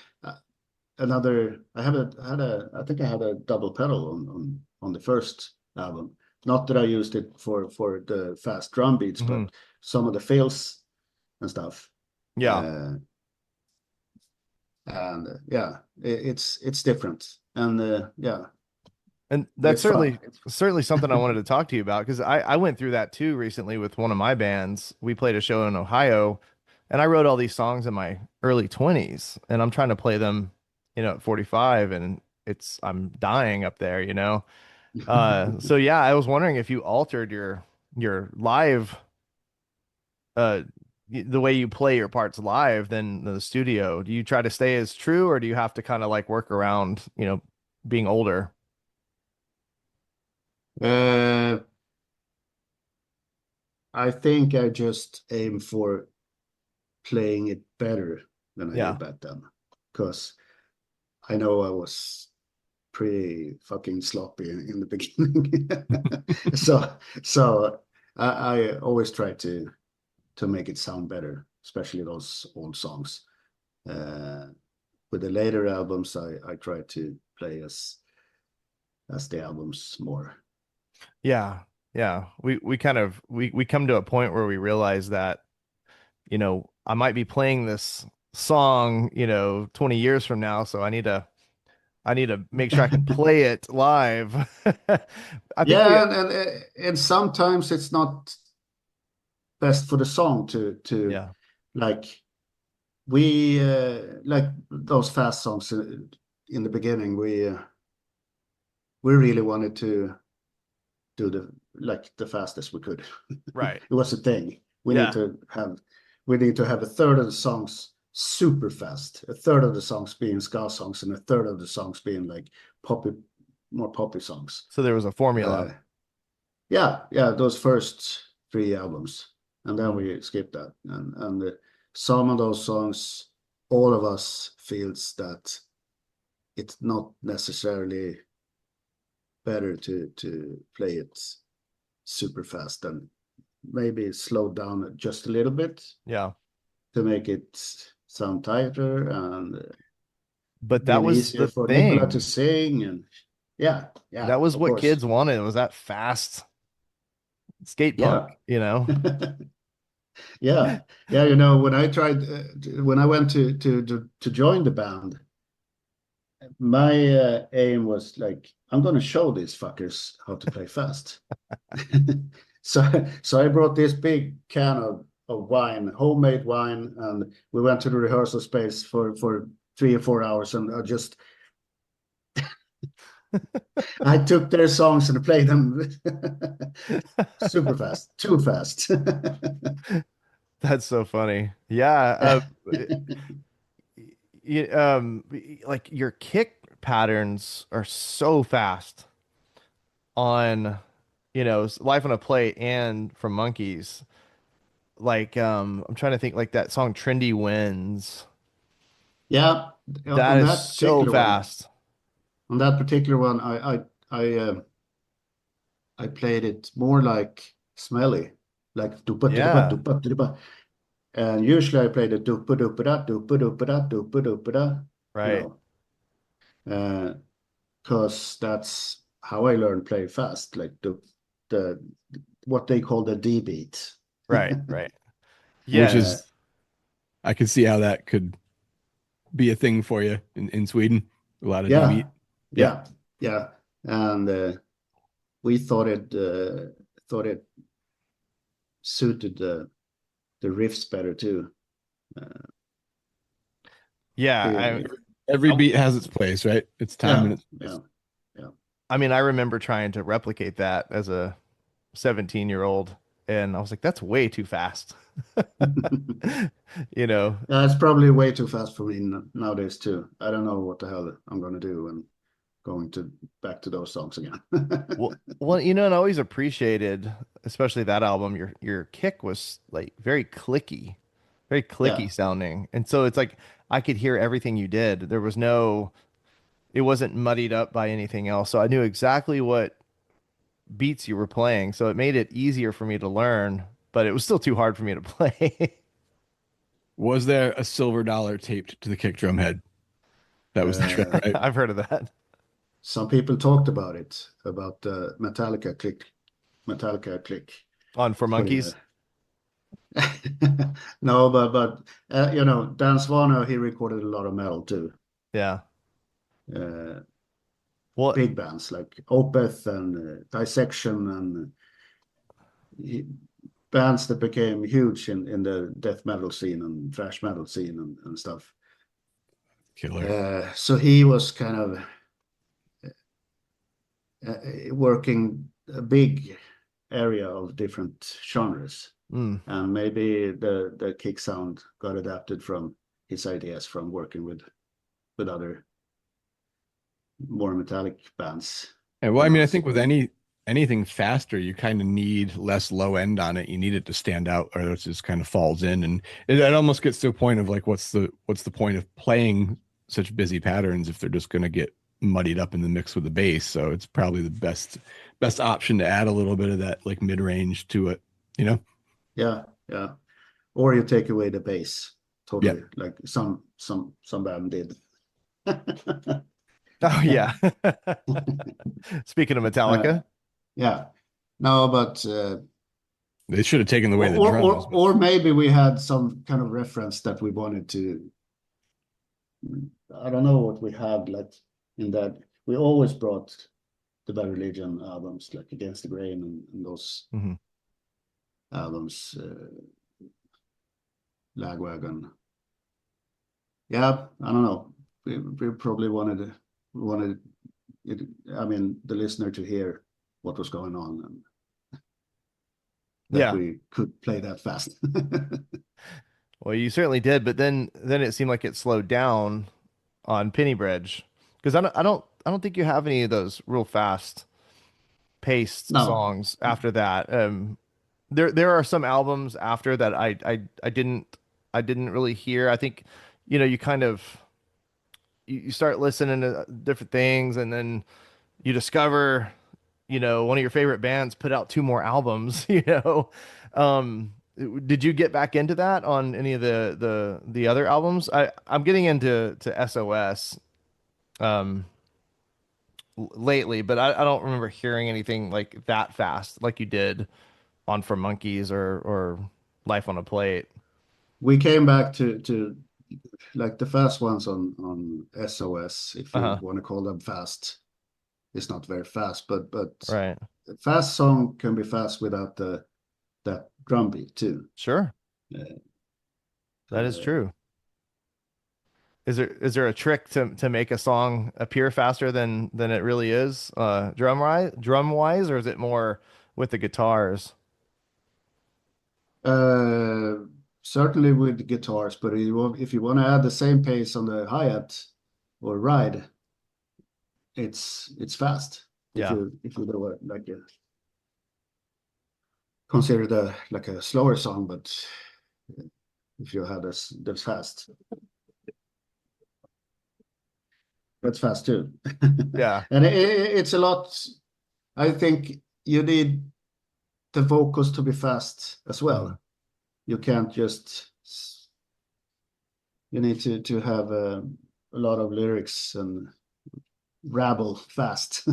another. I think I had a double pedal on the first album. Not that I used it for the fast drum beats, Hmm. but some of the fills and stuff. Yeah. Uh, and yeah, it's different, and yeah, And but that's it's fun. certainly something I wanted to talk to you about, because I went through that too recently with one of my bands. We played a show in Ohio, and I wrote all these songs in my early 20s, and I'm trying to play them, at 45, and I'm dying up there. So yeah, I was wondering if you altered your live the way you play your parts live than the studio. Do you try to stay as true, or do you have to kind of like work around, being older? Uh, I think I just aim for playing it better than I Yeah. did back then, because I know I was pretty fucking sloppy in the beginning. so so I always try to make it sound better, especially those old songs. Uh, with the later albums, I try to play as the albums more. Yeah. Yeah. We kind of we come to a point where we realize that, I might be playing this song, 20 years from now, so I need to make sure I can play it live. I think we Yeah, and sometimes it's not best for the song to yeah, like we like those fast songs in the beginning. We really wanted to do the fastest we could. right. It was a thing. Yeah. We need to have a third of the songs super fast, a third of the songs being ska songs, and a third of the songs being like poppy, more poppy songs. So there was a formula. Uh, yeah, those first three albums, and then Mm. we skipped that. And some of those songs, all of us feels that it's not necessarily better to play it super fast and maybe slow down just a little bit Yeah. to make it sound tighter and But that being was easier the for Nicola to thing. sing. And yeah, That was of what course. kids wanted, was that fast skate punk, Yeah. Yeah, yeah. When I tried, when I went to join the band, my aim was like, I'm going to show these fuckers how to play fast. So I brought this big can of wine, homemade wine, and we went to the rehearsal space for 3 or 4 hours, and I took their songs and played them super fast, too fast. That's so funny. Yeah. Like your kick patterns are so fast on, Life on a Plate and from Monkeys. Like, I'm trying to think, like that song Trendy Winds. Yeah, That on is that so particular one, fast. I I played it more like smelly, like dupa dupa Yeah, dupa dupa. And usually I played the dupa dupa da dupa dupa da dupa dupa da, you right, know, uh, because that's how I learned play fast, like the what they call the D beat. right. Which Uh, is, I can see how that could be a thing for you in Sweden. A lot of D yeah, beat. Yeah. yeah, yeah, and we thought it suited the riffs better too. Uh, yeah. being, Every beat has its place, right? Its time and yeah, its place. yeah, yeah. I mean, I remember trying to replicate that as a 17-year-old, and I was like, that's way too fast. You know, Yeah, it's probably way too fast for me nowadays too. I don't know what the hell I'm gonna do when going to back to those songs again. well, and I always appreciated, especially that album, your kick was like very clicky Yeah. sounding. And so it's like I could hear everything you did. It wasn't muddied up by anything else. So I knew exactly what beats you were playing. So it made it easier for me to learn, but it was still too hard for me to play. Was there a silver dollar taped to the kick drum head? That was the trick, Uh, right? I've heard of that. some people talked about it, about the Metallica click, On For putting Monkeys. a no, but Dan Swanö, he recorded a lot of metal too. Yeah. Uh, Well, big bands like Opeth and Dissection and he, bands that became huge in the death metal scene and thrash metal scene and stuff. Killer. So he was kind of working a big area of different genres, mm, and maybe the kick sound got adapted from his ideas from working with other more metallic bands And well, I than mean, I us. think with anything faster, you kind of need less low end on it. You need it to stand out, or else it just kind of falls in, and it almost gets to a point of like, what's the point of playing such busy patterns if they're just going to get muddied up in the mix with the bass? So it's probably the best option to add a little bit of that like mid range to it, you know? Yeah, yeah. Or you take away the bass Yeah. totally, like some band did. Oh yeah. Speaking of Uh, Metallica. yeah. No, but They should have taken away the drums, but or maybe we had some kind of reference that we wanted to. I don't know what we had like in that. We always brought the Bad Religion albums, like Against the Grain and those Mhm. albums, Lagwagon. Yeah, I don't know. We probably wanted it, I mean, the listener to hear what was going on and that Yeah. we could play that fast. Well, you certainly did, but then it seemed like it slowed down on Penny Bridge because I don't think you have any of those real fast paced No, songs after that. There are some albums after that I didn't really hear. I think you kind of you start listening to different things and then you discover one of your favorite bands put out two more albums. Did you get back into that on any of the other albums? I'm getting into SOS um lately, but I don't remember hearing anything like that fast like you did on From Monkeys or Life on a Plate. we came back to like the fast ones on SOS, if you Uh-huh. want to call them fast. It's not very fast, but Right. a fast song can be fast without the that drum beat too. Sure. Uh, That is uh, true. Is there a trick to make a song appear faster than it really is, drum wise, or is it more with the guitars? uh, certainly with guitars, but if you want to add the same pace on the hi-hat or ride, it's fast. Yeah. If you do it like consider the like a slower song, but if you had this that's fast, that's fast too. Yeah. And it's a lot. I think you need the vocals to be fast as Mhm. well. You can't just. You need to have a lot of lyrics and rabble fast.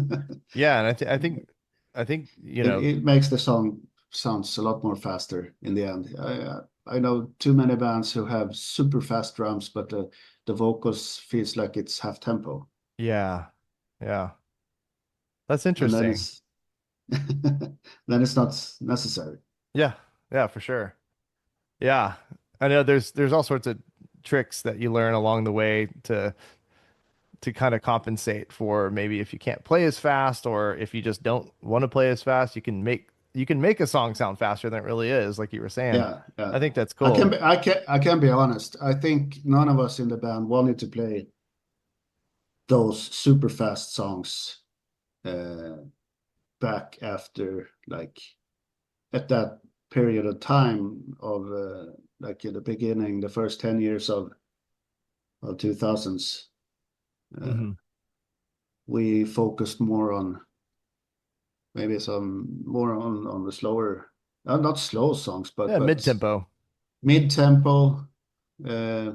Yeah, and I think It makes the song sounds a lot more faster in the end. I know too many bands who have super fast drums, but the vocals feels like it's half tempo, yeah, yeah. That's and then interesting. it's then it's not necessary. Yeah, yeah, for sure. Yeah, I know there's all sorts of tricks that you learn along the way to kind of compensate for maybe if you can't play as fast or if you just don't want to play as fast, you can make a song sound faster than it really is, like you were saying. Yeah, yeah. I think that's cool. I can be honest. I think none of us in the band wanted to play those super fast songs uh, back after like at that period of time of like in the beginning, the first 10 years of 2000s. Uh, Hmm. we focused more on maybe some more on the slower, not slow songs, Yeah, but mid-tempo. mid tempo uh,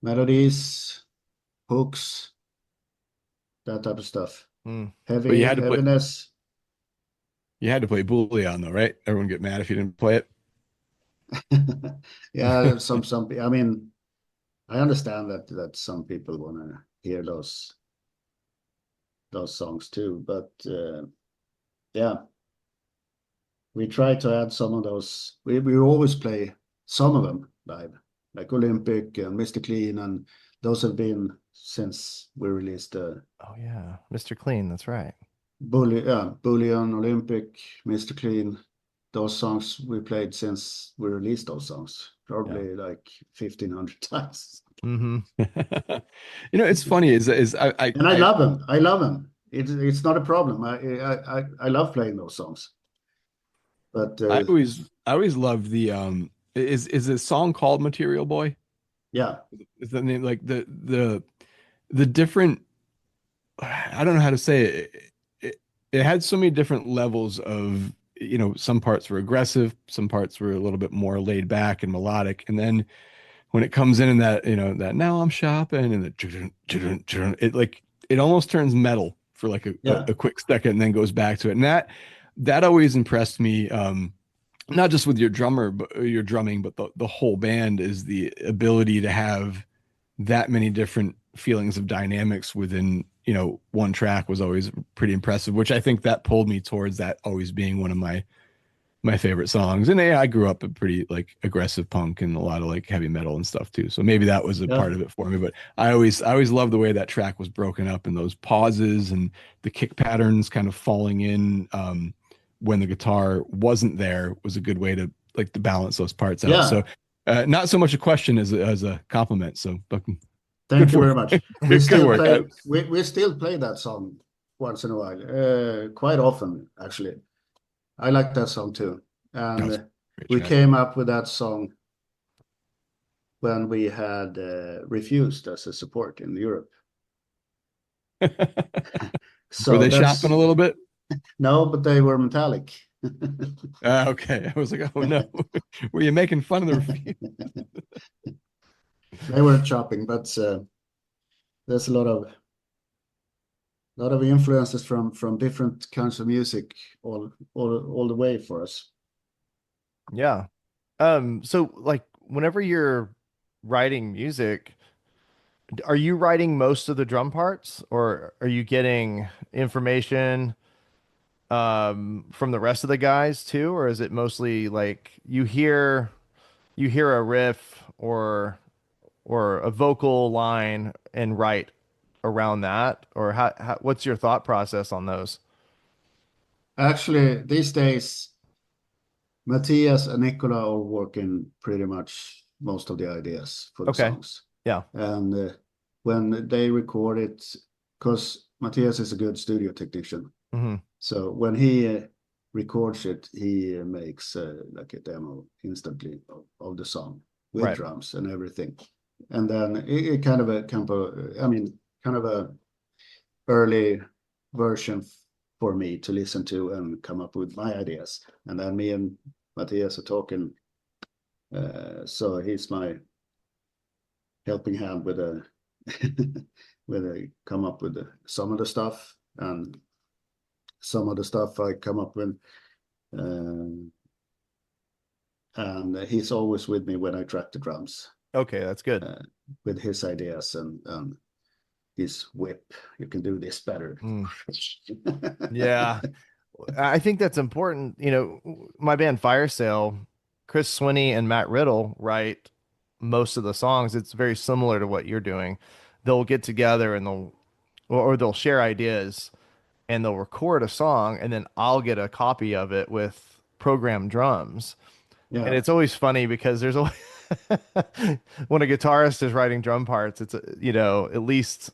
melodies, hooks, that type of stuff. Mm. but Heaviness. you had to play Boolean though, right? Everyone get mad if you didn't play Yeah, it. some. I mean, I understand that some people want to hear those songs too, but yeah, we try to add some of those. We always play some of them live, like Olympic and Mr. Clean, and those have been since we released the Oh yeah, Mr. Clean, that's right. Bullion, Olympic, Mr. Clean. those songs we played since we released those songs, probably like 1,500 times. Mm-hmm. It's funny is And I love them. I love them. It's not a problem. I love playing those songs. But I always love the is a song called Material Boy? yeah, Is the name like the different I don't know how to say it. It had so many different levels of, some parts were aggressive, some parts were a little bit more laid back and melodic. And then when it comes in that, that now I'm shopping and it like, it almost turns metal for like yeah, a quick second and then goes back to it. And that always impressed me. Not just with your drumming, but the whole band is the ability to have that many different feelings of dynamics within, one track was always pretty impressive, which I think that pulled me towards that always being one of my favorite songs. And yeah, I grew up a pretty like aggressive punk and a lot of like heavy metal and stuff too. So maybe that was a yeah, part of it for me. But I always loved the way that track was broken up and those pauses and the kick patterns kind of falling in when the guitar wasn't there was a good way to like to balance those parts out. yeah. So not so much a question as a compliment. So Thank good you work. very much. We Good still work. play. We still play that song once in a while, quite often actually. I like that song too. That was And a great we track. came up with that song when we had refused as a support in Europe. Were So they shopping that's a little bit? no, but they were metallic. Okay. I was like, oh no. Were you making fun of the review? They weren't shopping, but there's a lot of influences from different kinds of music all the way for us. Yeah. So like whenever you're writing music, are you writing most of the drum parts or are you getting information from the rest of the guys too, or is it mostly like you hear a riff or a vocal line and write around that, or what's your thought process on those? Actually, these days, Matthias and Nicola are working pretty much most of the ideas for the Okay. songs. Yeah. And when they record it, because Matthias is a good studio technician, Hmm. so when he records it, he makes like a demo instantly of the song with Right. drums and everything. And then it kind of kind of a early version for me to listen to and come up with my ideas. And then me and Matthias are talking. So he's my helping hand with a with a come up with some of the stuff, and some of the stuff I come up with. And he's always with me when I track the drums Okay, that's good. with his ideas and his whip. You can do this better. Mm. Yeah. I think that's important. My band Fire Sale, Chris Swinney and Matt Riddle write most of the songs. It's very similar to what you're doing. They'll get together and or they'll share ideas and they'll record a song and then I'll get a copy of it with programmed drums. And Yeah, it's always funny because there's always when a guitarist is writing drum parts, it's at least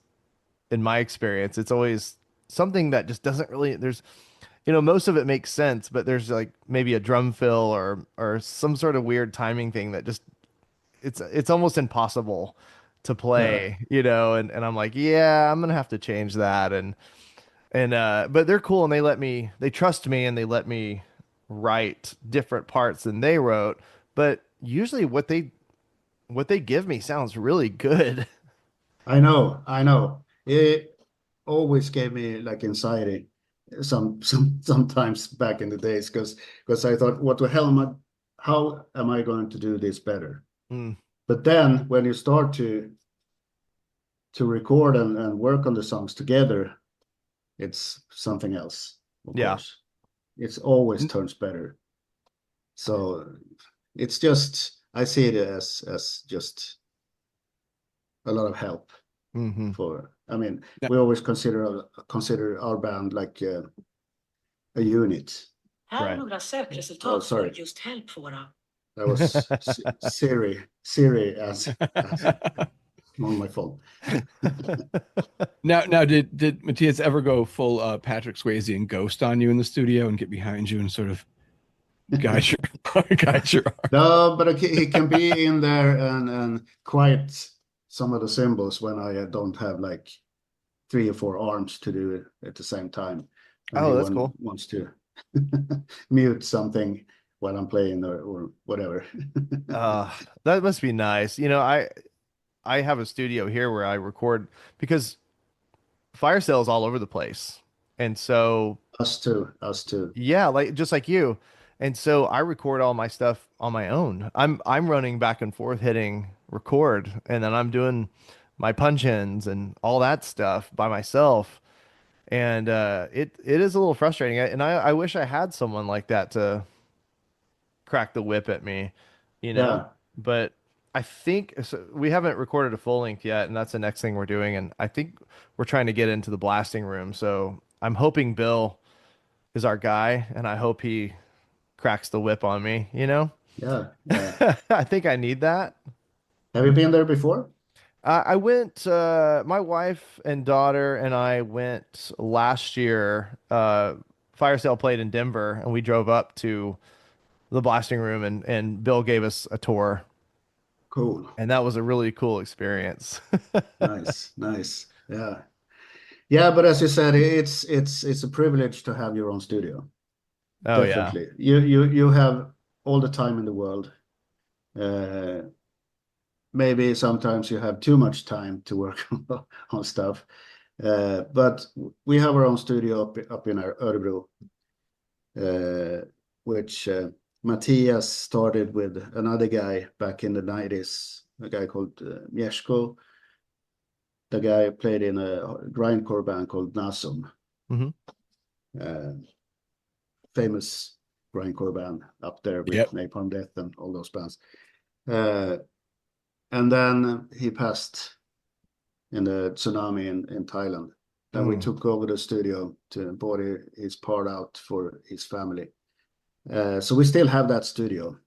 in my experience, it's always something that just doesn't really most of it makes sense, but there's like maybe a drum fill or some sort of weird timing thing that just it's almost impossible to yeah. play, and I'm like, yeah, I'm gonna have to change that and but they're cool and they trust me and they let me write different parts than they wrote, but usually what they give me sounds really good. I know, I know. It always gave me like anxiety sometimes back in the days because I thought, what the hell how am I going to do this better? Mm, But then when you start to record and work on the songs together, it's something else, of yeah. course. It's always turns better. So it's just I see it as just a lot of help Hmm. for. I mean, we always consider our band like a unit. Right. Oh, sorry. That was Siri as on my phone. Now, did Matthias ever go full Patrick Swayze and Ghost on you in the studio and get behind you and sort of guide your guide your arm? No, but he can be in there and quiet some of the symbols when I don't have like 3 or 4 arms to do it at the same time. And Oh, he that's cool. wants to mute something while I'm playing or whatever. Uh, that must be nice. You know, I have a studio here where I record because fire sales all over the place. And so, Us too. yeah, like just like you. And so I record all my stuff on my own. I'm running back and forth hitting record and then I'm doing my punch ins and all that stuff by myself. And it is a little frustrating. And I wish I had someone like that to crack the whip at me, you know? Yeah, But I think so we haven't recorded a full length yet, and that's the next thing we're doing. And I think we're trying to get into the blasting room. So I'm hoping Bill is our guy, and I hope he cracks the whip on me, you know? yeah. I think I need that. Have you been there before? I went, my wife and daughter and I went last year. Fire Sale played in Denver, and we drove up to the blasting room, and Bill gave us a tour, Cool. and that was a really cool experience. Nice. Yeah. Yeah, but as you said, it's a privilege to have your own studio. Oh yeah. Definitely. You have all the time in the world. Uh, Maybe sometimes you have too much time to work on stuff. But we have our own studio up in our Örebro, which Matthias started with another guy back in the 90s, a guy called Mieszko. The guy played in a grindcore band called Nasum, Hmm. uh, famous grindcore band up there with Yep. Napalm Death and all those bands. Uh, and then he passed in the tsunami in Thailand. Then we Mm. took over the studio to bought his part out for his family. So we still have that studio,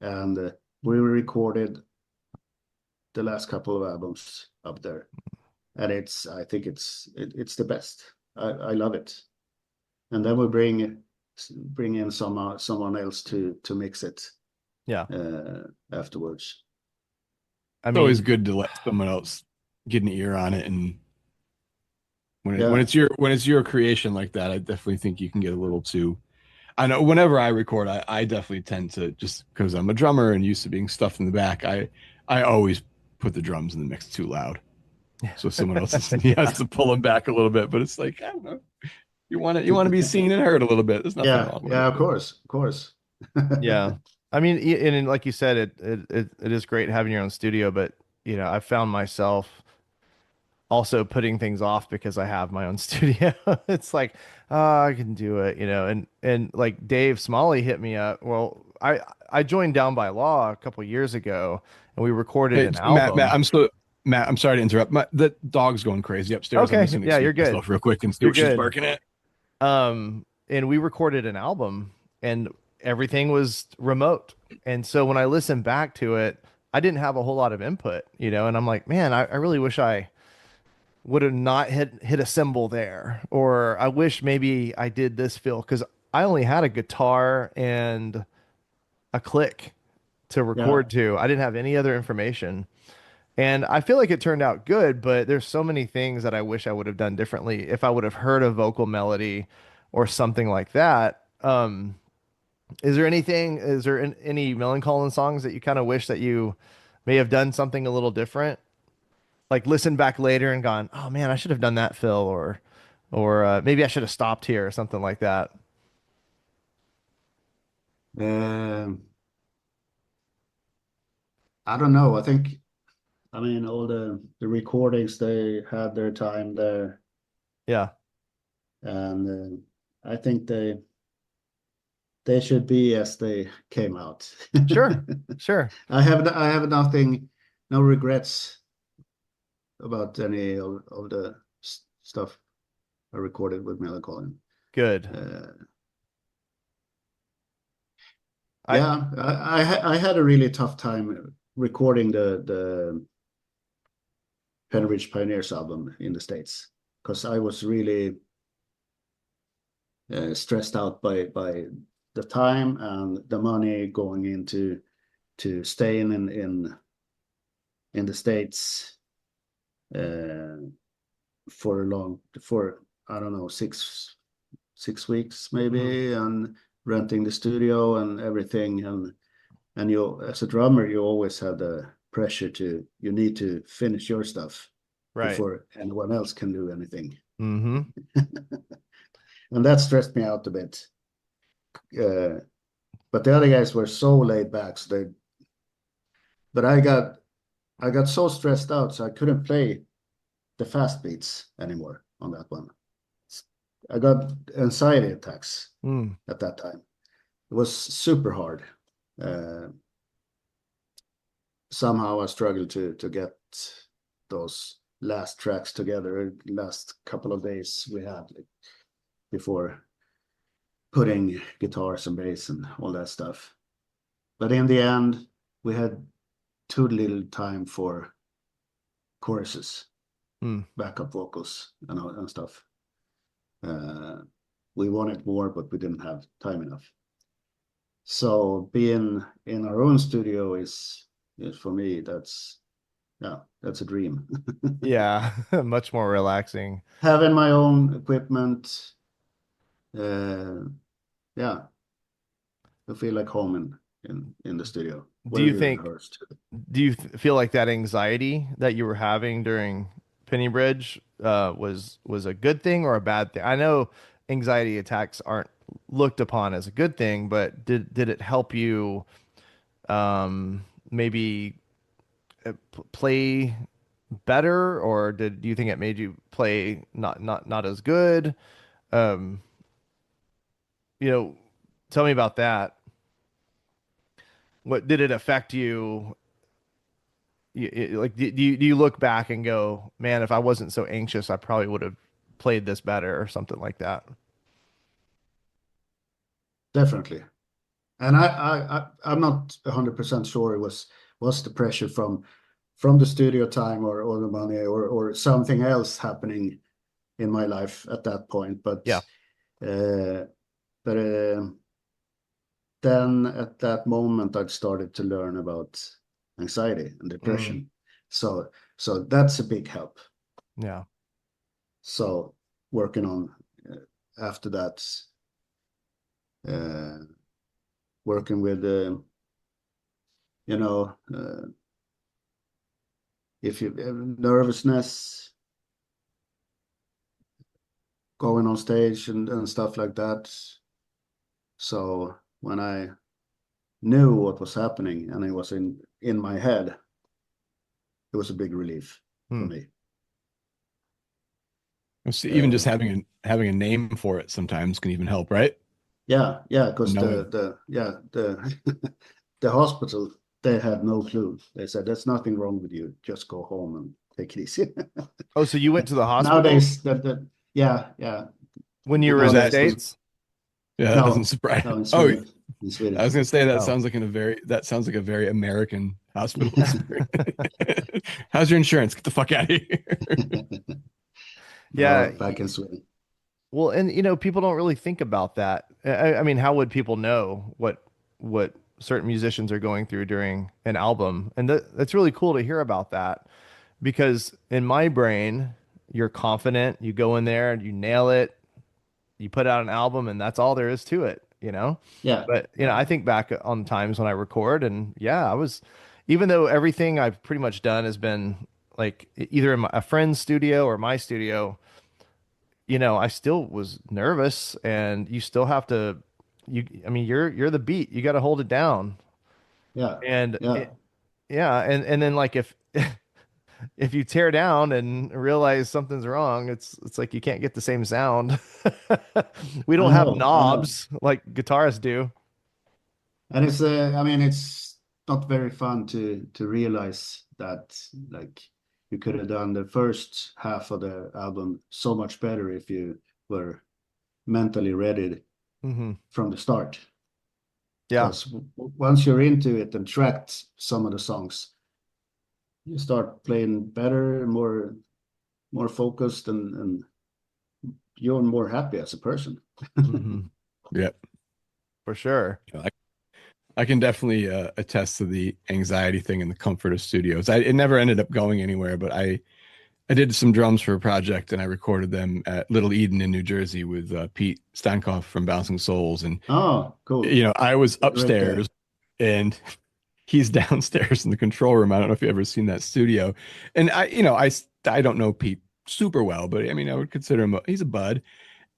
and we recorded the last couple of albums up there, and I think it's the best. I love it. And then we bring in someone else to mix it Yeah. afterwards. I It's always mean, good to let someone else get an ear on it, and when Yeah, it's your creation like that, I definitely think you can get a little too. I know whenever I record, I definitely tend to, just because I'm a drummer and used to being stuffed in the back, I always put the drums in the mix too loud. So someone else he has to pull them back a little bit. But it's like, I don't know. You want to be seen and heard a little bit. There's nothing wrong with yeah, it. of course. yeah. I mean, and like you said, it is great having your own studio, but you know, I found myself also putting things off because I have my own studio. It's like, oh, I can do it, you know, and like Dave Smalley hit me up. Well, I joined Down by Law a couple years ago, and we recorded Hey, an Matt, album. I'm sorry to interrupt. The dog's going crazy upstairs. I'm just Okay, gonna yeah, excuse you're good. myself real quick and see You're what she's good. barking at. And we recorded an album, and everything was remote. And so when I listened back to it, I didn't have a whole lot of input, you know, and I'm like, man, I really wish I would have not hit a cymbal there, or I wish maybe I did this fill because I only had a guitar and a click to Yeah, record to. I didn't have any other information. And I feel like it turned out good, but there's so many things that I wish I would have done differently if I would have heard a vocal melody or something like that. Is there any Millencolin songs that you kind of wish that you may have done something a little different? Like listen back later and gone, oh man, I should have done that fill, or maybe I should have stopped here or something like that. um, I don't know. I mean, all the recordings they had their time there, Yeah, and I think they should be as they came out. sure, sure. I have nothing, no regrets about any of the stuff I recorded with Millencolin. Good. Uh, Yeah, I had a really tough time recording the Penny Ridge Pioneers album in the States because I was really stressed out by the time and the money going into to staying in the States for I don't know 6 weeks maybe, and renting the studio and everything, and you as a drummer you always have the pressure you need to finish your stuff Right. before anyone else can do anything. Mm-hmm. And that stressed me out a bit. But the other guys were so laid back, but I got so stressed out, so I couldn't play the fast beats anymore on that one. I got anxiety attacks at that time. It was super hard. Somehow I struggled to get those last tracks together, last couple of days we had before putting guitars and bass and all that stuff. But in the end, we had too little time for choruses, backup vocals, and stuff. We wanted more, but we didn't have time enough. So being in our own studio is for me, that's a dream. Yeah, much more relaxing. Having my own equipment, yeah, I feel like home in the studio Do where you we think, rehearsed. do you feel like that anxiety that you were having during Pennybridge was a good thing or a bad thing? I know anxiety attacks aren't looked upon as a good thing, but did it help you maybe play better, or do you think it made you play not as good? Um, you know, tell me about that. What did it affect you? Like, do you look back and go, man, if I wasn't so anxious, I probably would have played this better or something like that? Definitely. And I'm not 100% sure it was the pressure from the studio time or the money or something else happening in my life at that point. Yeah. Uh, but then at that moment, I'd started to learn about anxiety and Mm, depression. So that's a big help. yeah. So working on after that, uh, working with you know. If you nervousness going on stage and stuff like that. So when I knew what was happening and it was in my head, it was a big relief for Hmm. me. So even just Uh, having a name for it sometimes can even help, right? yeah, because Knowing. the the hospital, they had no clue. They said there's nothing wrong with you. Just go home and take it easy. Oh, so you went to the hospital Nowadays, yeah. when you were in Is the that Nowadays, States? Yeah, that doesn't no, surprise. no, in Oh, Sweden, in I Sweden. was gonna say Oh. that sounds like a very American hospital experience. How's your insurance? Get the fuck out of here. Yeah. No, back in Sweden. Well, and people don't really think about that. I mean, how would people know what certain musicians are going through during an album? And that's really cool to hear about that because in my brain, you're confident, you go in there and you nail it, you put out an album, and that's all there is to it. Yeah, But yeah, I think back on times when I record, and yeah, I was, even though everything I've pretty much done has been like either in a friend's studio or my studio. I still was nervous, and you still have to, I mean, you're the beat. You got to hold it down. yeah, And yeah. yeah, and then like if you tear down and realize something's wrong, it's like you can't get the same sound. We don't have I know. knobs like guitarists do. And it's I mean, it's not very fun to realize that like you could have done the first half of the album so much better if you were mentally ready Hmm. from the start. Yeah. Because once you're into it and tracked some of the songs, you start playing better, more focused, and you're more happy as a person. Hmm. Yep. For sure. I can definitely attest to the anxiety thing and the comfort of studios. It never ended up going anywhere, but I did some drums for a project and I recorded them at Little Eden in New Jersey with Pete Steinkoff from Bouncing Souls. And, Oh, cool. I was Great guy. upstairs and he's downstairs in the control room. I don't know if you've ever seen that studio. And I don't know Pete super well, but I mean, I would consider him, he's a bud.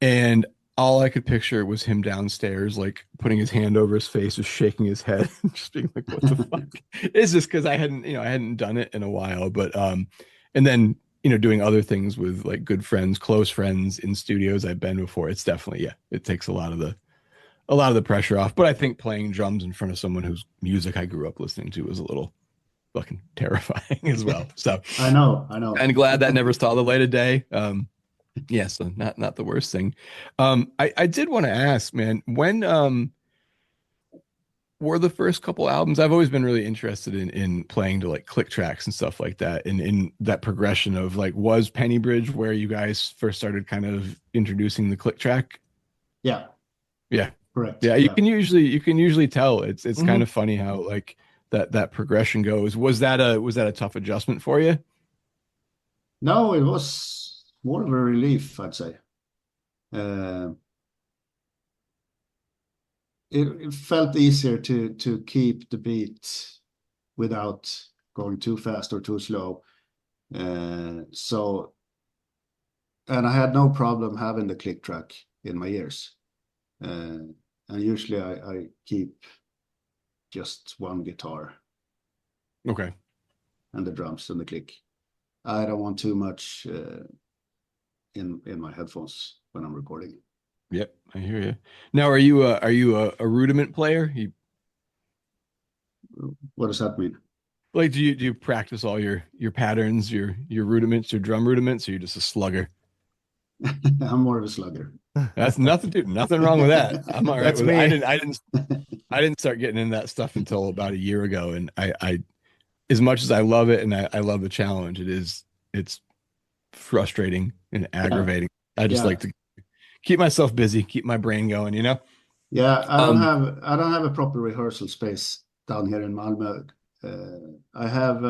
And all I could picture was him downstairs, like putting his hand over his face, just shaking his head, just being like, "What the fuck?" It's just because I hadn't done it in a while. But and then doing other things with like good friends, close friends in studios I've been before. It's definitely it takes a lot of the pressure off. But I think playing drums in front of someone whose music I grew up listening to was a little fucking terrifying as well. So I know. I'm glad that never saw the light of day. Yeah, so not the worst thing. I did want to ask, man, when were the first couple albums? I've always been really interested in playing to like click tracks and stuff like that, and in that progression of like, was Penny Bridge where you guys first started kind of introducing the click track? Yeah, Yeah, correct. yeah. Yeah. You can usually tell. It's Hmm. kind of funny how like that progression goes. Was that a tough adjustment for you? No, it was more of a relief, I'd say. Uh, it felt easier to keep the beat without going too fast or too slow. So, and I had no problem having the click track in my ears. And usually I keep just one guitar Okay. and the drums and the click. I don't want too much in my headphones when I'm recording. Yep, I hear you. Now, are you a rudiment player? What does that mean? Like, do you practice all your patterns, your rudiments, your drum rudiments, or you're just a slugger? I'm more of a slugger. That's nothing, dude. Nothing wrong with that. I'm all right That's with it. I me. didn't, I didn't, I didn't start getting into that stuff until about a year ago. And as much as I love it and I love the challenge, it's frustrating and Yeah, aggravating. I just yeah, like to keep myself busy, keep my brain going. yeah. Um, I don't have a proper rehearsal space down here in Malmö. I have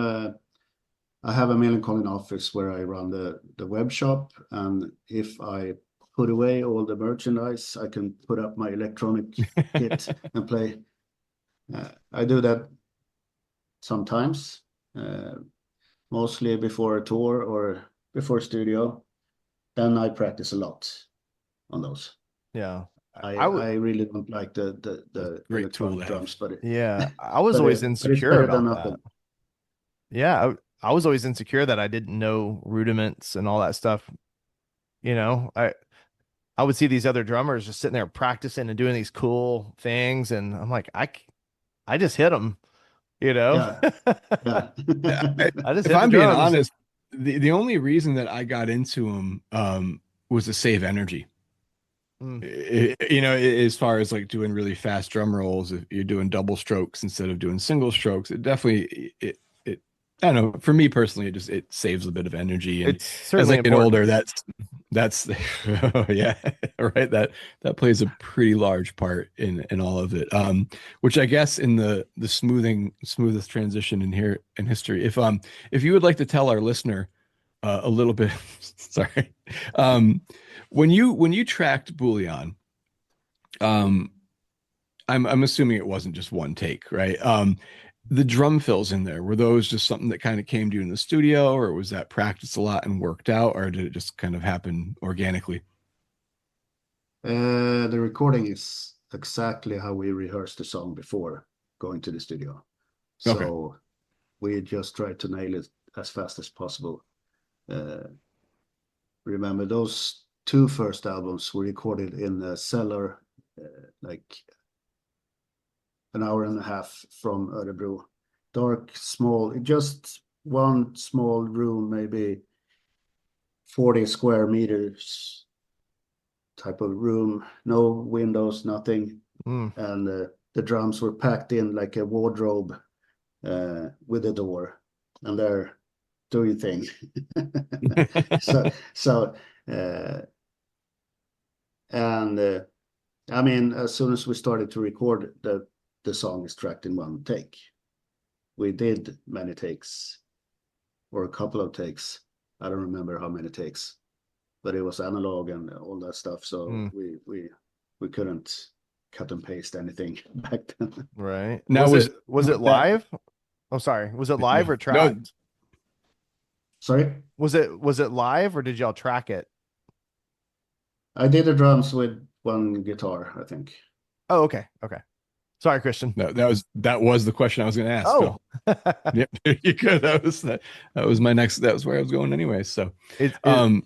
a Millincolin office where I run the web shop, and if I put away all the merchandise, I can put up my electronic kit and play. I do that sometimes, uh, mostly before a tour or before studio. Then I practice a lot on those. Yeah. I I would, I really don't like the great tool to electronic have. drums, but yeah, I was but always but it's insecure better than about that. nothing. Yeah, I was always insecure that I didn't know rudiments and all that stuff. You know, I would see these other drummers just sitting there practicing and doing these cool things, and I'm like, I just hit them, you know. Yeah, yeah. Yeah, I just if hit the I'm being drums. honest, the only reason that I got into them was to save energy. Mm, As far as like doing really fast drum rolls, if you're doing double strokes instead of doing single strokes, it definitely it I don't know. For me personally, it saves a bit of energy, and it's as I certainly get older, important. that's oh, yeah, right. That plays a pretty large part in all of it. Which I guess in the smoothest transition in here in history. If you would like to tell our listener a little bit, sorry, um, when you tracked Bouillon, um, I'm assuming it wasn't just one take, right? The drum fills in there, were those just something that kind of came to you in the studio, or was that practiced a lot and worked out, or did it just kind of happen organically? The recording is exactly how we rehearsed the song before going to the studio. Okay. So we just tried to nail it as fast as possible. Uh, Remember, those two first albums were recorded in a cellar, like an hour and a half from Örebro. Dark, small, just one small room, maybe 40 square meters type of room, no windows, nothing. Mm, And the drums were packed in like a wardrobe with a door, and they're doing things. So and I mean, as soon as we started to record, the song is tracked in one take. We did many takes, or a couple of takes. I don't remember how many takes, but it was analog and all that stuff. So we couldn't cut and paste anything back then. Right. Now Was it live? Oh, sorry. Was it live or no, tracked? Sorry, Was it live or did y'all track it? I did the drums with one guitar, I think. Oh, okay. Okay. Sorry, Christian. no, that was the question I was going to ask, Oh, Phil. Yep, there you go. That was my next. That was where I was going anyway. So, it, um,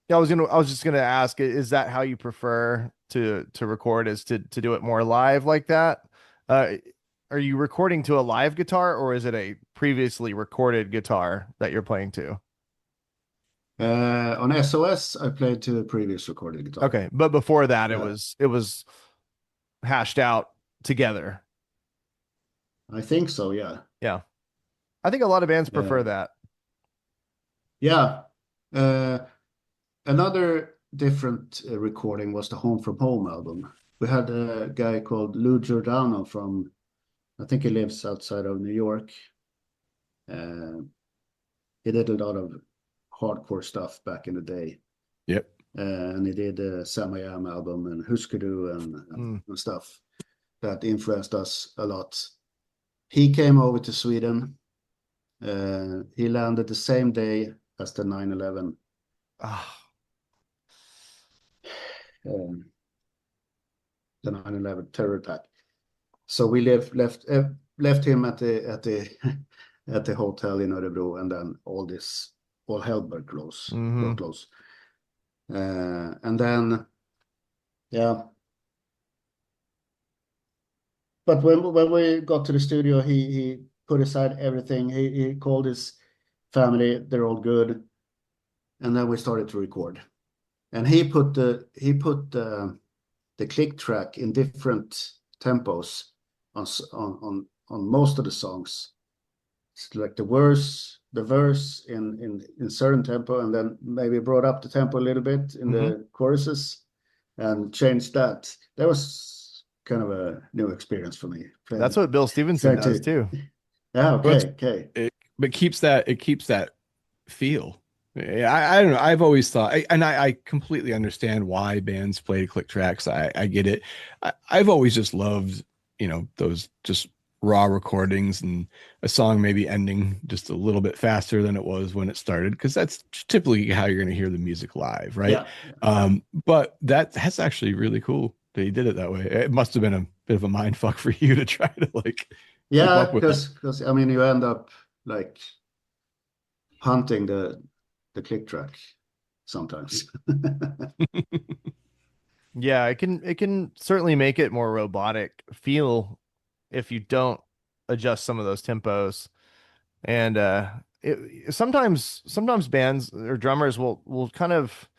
yeah, I was just gonna ask, is that how you prefer to record, is to do it more live like that? Uh, are you recording to a live guitar or is it a previously recorded guitar that you're playing to? On SOS, I played to a previous recorded guitar. Okay, but before that, Yeah. it was hashed out together. I think so, yeah. Yeah, I think a lot of bands prefer Uh, that. yeah. Uh, Another different recording was the Home From Home album. We had a guy called Lou Giordano from, I think he lives outside of New York. He did a lot of hardcore stuff back in the day. yep. And he did a Sam I Am album and Husker Du and stuff that influenced us a lot. He came over to Sweden. He landed the same day as the 9/11. Ah, The 9/11 terror attack. So we left him at the at the hotel in Örebro, and then all hell broke loose. mhm. And then yeah. But when we got to the studio, he put aside everything. He called his family. They're all good, and then we started to record. And he put the click track in different tempos on most of the songs. It's like the verse in certain tempo, and then maybe brought up the tempo a little bit in the choruses and changed that. That was kind of a new experience for me. That's what Bill Stevenson does too. Yeah, Well, okay. but it keeps that feel. Yeah, I don't know. I've always thought, and I completely understand why bands play click tracks. I get it. I've always just loved, those just raw recordings and a song maybe ending just a little bit faster than it was when it started, because that's typically how you're going to hear the music live, right? Yeah. But that's actually really cool that he did it that way. It must have been a bit of a mind fuck for you to try to keep Yeah, up with it. because I mean you end up like hunting the click track sometimes. Yeah, it can certainly make it more robotic feel if you don't adjust some of those tempos. And sometimes bands or drummers will kind of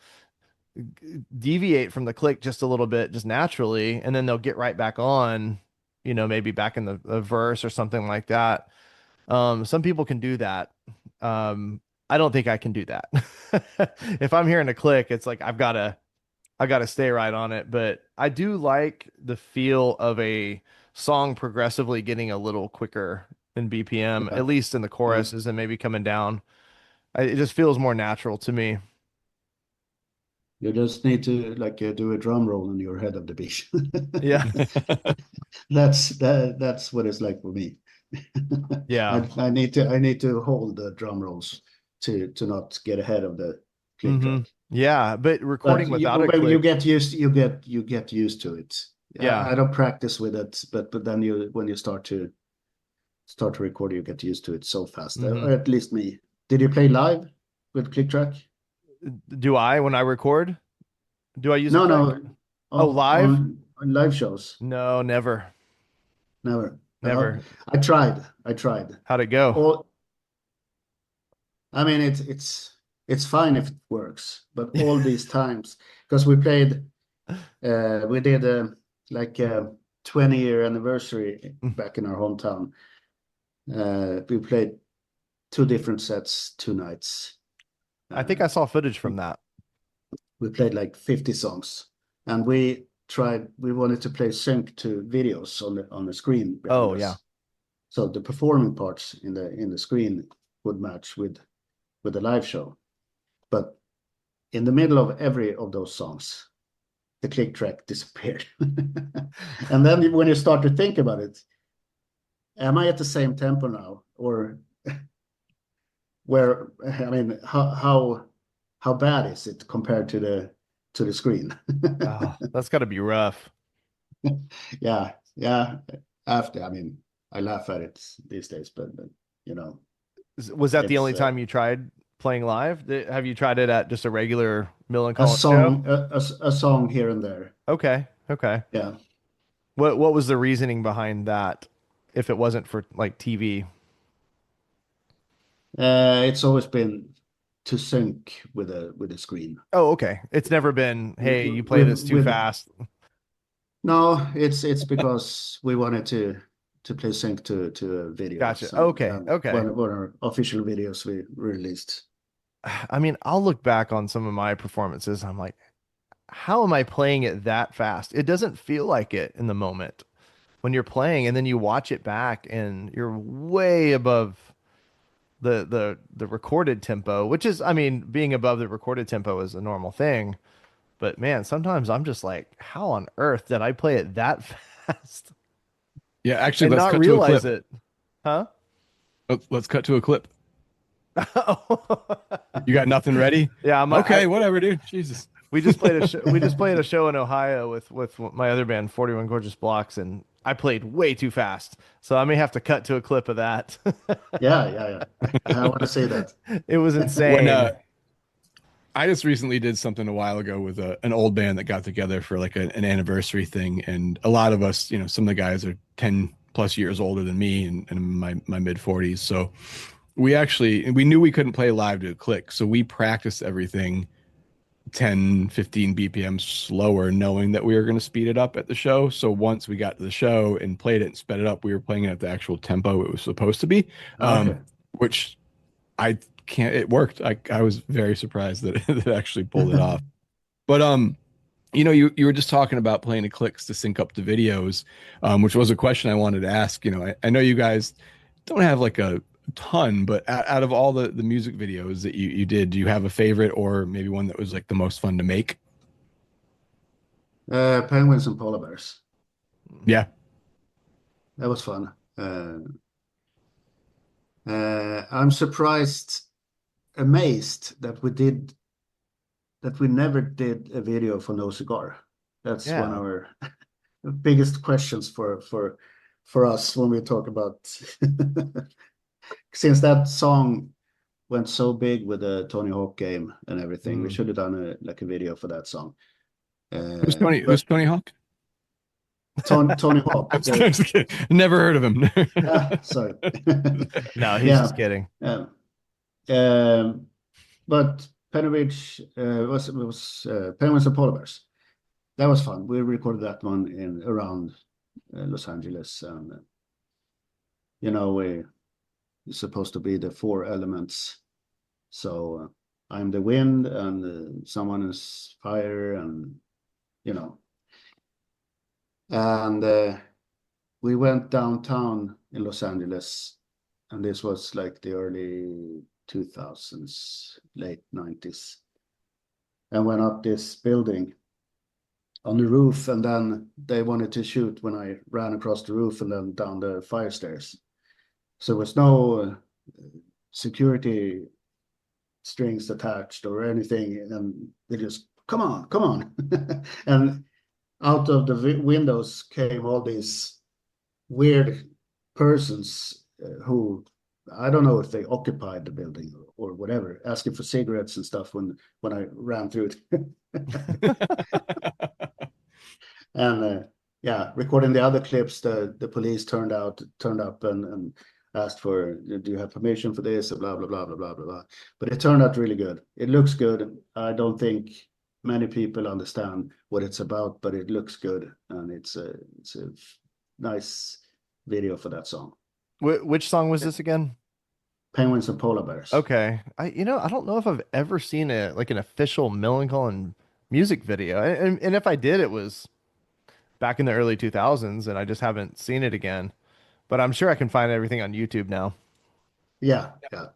deviate from the click just a little bit, just naturally, and then they'll get right back on, maybe back in the verse or something like that. Some people can do that. I don't think I can do that. If I'm hearing a click, it's like I gotta stay right on it. But I do like the feel of a song progressively getting a little quicker in BPM, Yeah. at least in the choruses, and maybe coming down. It just feels more natural to me. You just need to like do a drum roll in your head of the beat. Yeah. That's what it's like for me. Yeah. I need to hold the drum rolls to not get ahead of the click Hmm. track. Yeah, but recording But without a you click. get used to it. Yeah. I don't practice with it, but then when you start to record, you get used to it so fast. Hmm. Or at least me. Did you play live with click track? Do I, when I record, do I use a No, click? no. Oh, live? On live shows. No, never. Never. Never. I tried. I tried. How'd it go? All I mean, it's fine if it works, but all these times, because we did like a 20-year anniversary back in our hometown. We played 2 different sets, 2 nights. I think I saw footage from that. We played like 50 songs, and we wanted to play sync to videos on the screen behind Oh us. yeah. So the performing parts in the screen would match with the live show. But in the middle of every of those songs, the click track disappeared. And then when you start to think about it, am I at the same tempo now? Or where, I mean, how bad is it compared to the screen? Oh, that's got to be rough. Yeah. After, I mean, I laugh at it these days, but you know, Was that the it's only time you tried playing live? Have you tried it at just a regular a Millencolin show? song, a song here and there. Okay. Okay. Yeah. What was the reasoning behind that if it wasn't for like TV? It's always been to sync with the screen. Oh, okay. It's never been, hey, you play With this too with fast. No, it's because we wanted to play sync to Gotcha. videos, Okay. and Okay. one of our official videos we released. I mean, I'll look back on some of my performances. I'm like, how am I playing it that fast? It doesn't feel like it in the moment when you're playing, and then you watch it back and you're way above the recorded tempo, which is, I mean, being above the recorded tempo is a normal thing. But man, sometimes I'm just like, how on earth did I play it that fast Yeah, actually, and let's not cut to a realize clip. it? Huh? Let's cut to a clip. Oh. You got nothing ready? Yeah, Okay, whatever, dude. Jesus. we just played a show. We just played a show in Ohio with my other band, 41 Gorgeous Blocks, and I played way too fast. So I may have to cut to a clip of that. Yeah. I want to say that. It was When insane. I just recently did something a while ago with an old band that got together for like an anniversary thing, and a lot of us, some of the guys are 10 plus years older than me, and in my mid 40s. So we knew we couldn't play live to a click, so we practiced everything 10, 15 BPM slower, knowing that we were going to speed it up at the show. So once we got to the show and played it and sped it up, we were playing it at the actual tempo it was supposed to be, Okay. which I can't, it worked. I was very surprised that it actually pulled it off. But you were just talking about playing the clicks to sync up the videos, which was a question I wanted to ask. I know you guys don't have like a ton, but out of all the music videos that you did, do you have a favorite or maybe one that was like the most fun to make? Penguins and polar bears. Yeah. That was fun. I'm amazed that we never did a video for No Cigar. That's one of Yeah. our biggest questions for us when we talk about since that song went so big with the Tony Hawk game and everything. We Mm. should have done a video for that song. Who's Tony? Who's But Tony Hawk? Tony Hawk, I'm just kidding. Never heard of him. sorry. No, he's Yeah. just kidding. But Pennovich was Penguins and Polar Bears. That was fun. We recorded that one in around Los Angeles, and we're supposed to be the 4 elements. So I'm the wind, and someone is fire, and and we went downtown in Los Angeles, and this was like the early 2000s, late 90s, and went up this building on the roof, and then they wanted to shoot when I ran across the roof and then down the fire stairs. So there was no security strings attached or anything, and they just come on, and out of the windows came all these weird persons who I don't know if they occupied the building or whatever, asking for cigarettes and stuff when I ran through it. And yeah, recording the other clips, the police turned up and asked for, do you have permission for this? Blah blah blah blah blah blah blah. But it turned out really good. It looks good. I don't think many people understand what it's about, but it looks good, and it's a nice video for that song. Which song was this again? Penguins and Polar Bears. Okay. I don't know if I've ever seen like an official Millencolin music video. And if I did, it was back in the early 2000s and I just haven't seen it again. But I'm sure I can find everything on YouTube now. Yeah,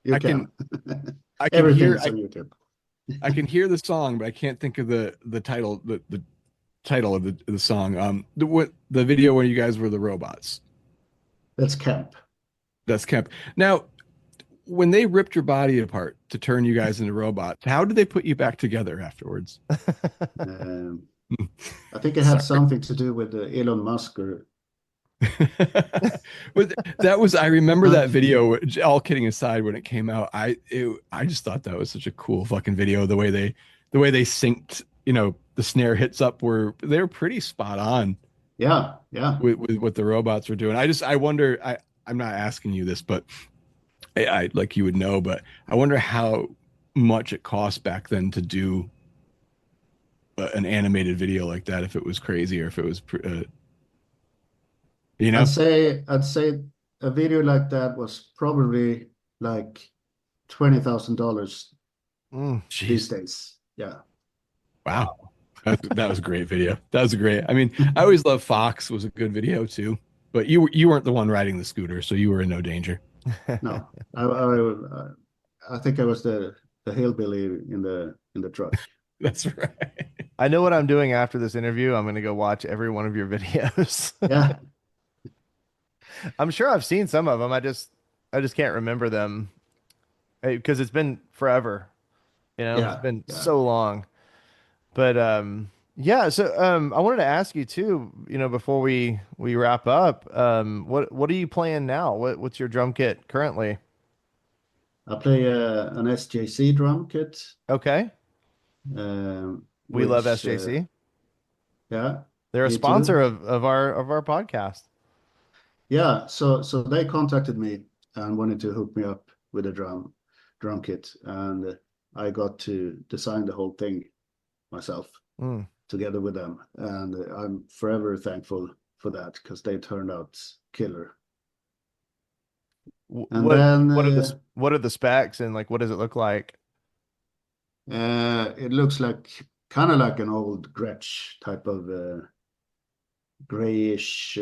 you I can. I can Everything hear is on YouTube. I can hear the song, but I can't think of the title the title of the song. The video where you guys were the robots. That's camp. That's Kemp. Now, when they ripped your body apart to turn you guys into robots, how did they put you back together afterwards? Um, I think it had Sorry. something to do with Elon Musk or But that was, I remember that video, all kidding aside, when it came out, I just thought that was such a cool fucking video. The way they synced, the snare hits up were, they were pretty spot on yeah. with what the robots were doing. I wonder, I'm not asking you this, but I like you would know, but I wonder how much it cost back then to do an animated video like that, if it was crazy or if it was, you know? I'd say a video like that was probably like $20,000 Mm. these Jeez. days. Yeah. Wow. That was a great video. That was great. I mean, I always love Fox was a good video too, but you weren't the one riding the scooter, so you were in no danger. No, I think I was the hillbilly in the truck. That's right. I know what I'm doing after this interview. I'm going to go watch every one of your videos. Yeah, I'm sure I've seen some of them. I just can't remember them because it's been forever. It's yeah, been yeah. so long. But yeah, so I wanted to ask you too, before we wrap up, what are you playing now? What's your drum kit currently? I play an SJC drum kit, Okay. We love which SJC. yeah, They're a me sponsor too. of our podcast. Yeah, so they contacted me and wanted to hook me up with a drum kit, and I got to design the whole thing myself Mm. together with them, and I'm forever thankful for that because they turned out killer. And What then what are the specs and like what does it look like? it looks like kind of like an old Gretsch type of grayish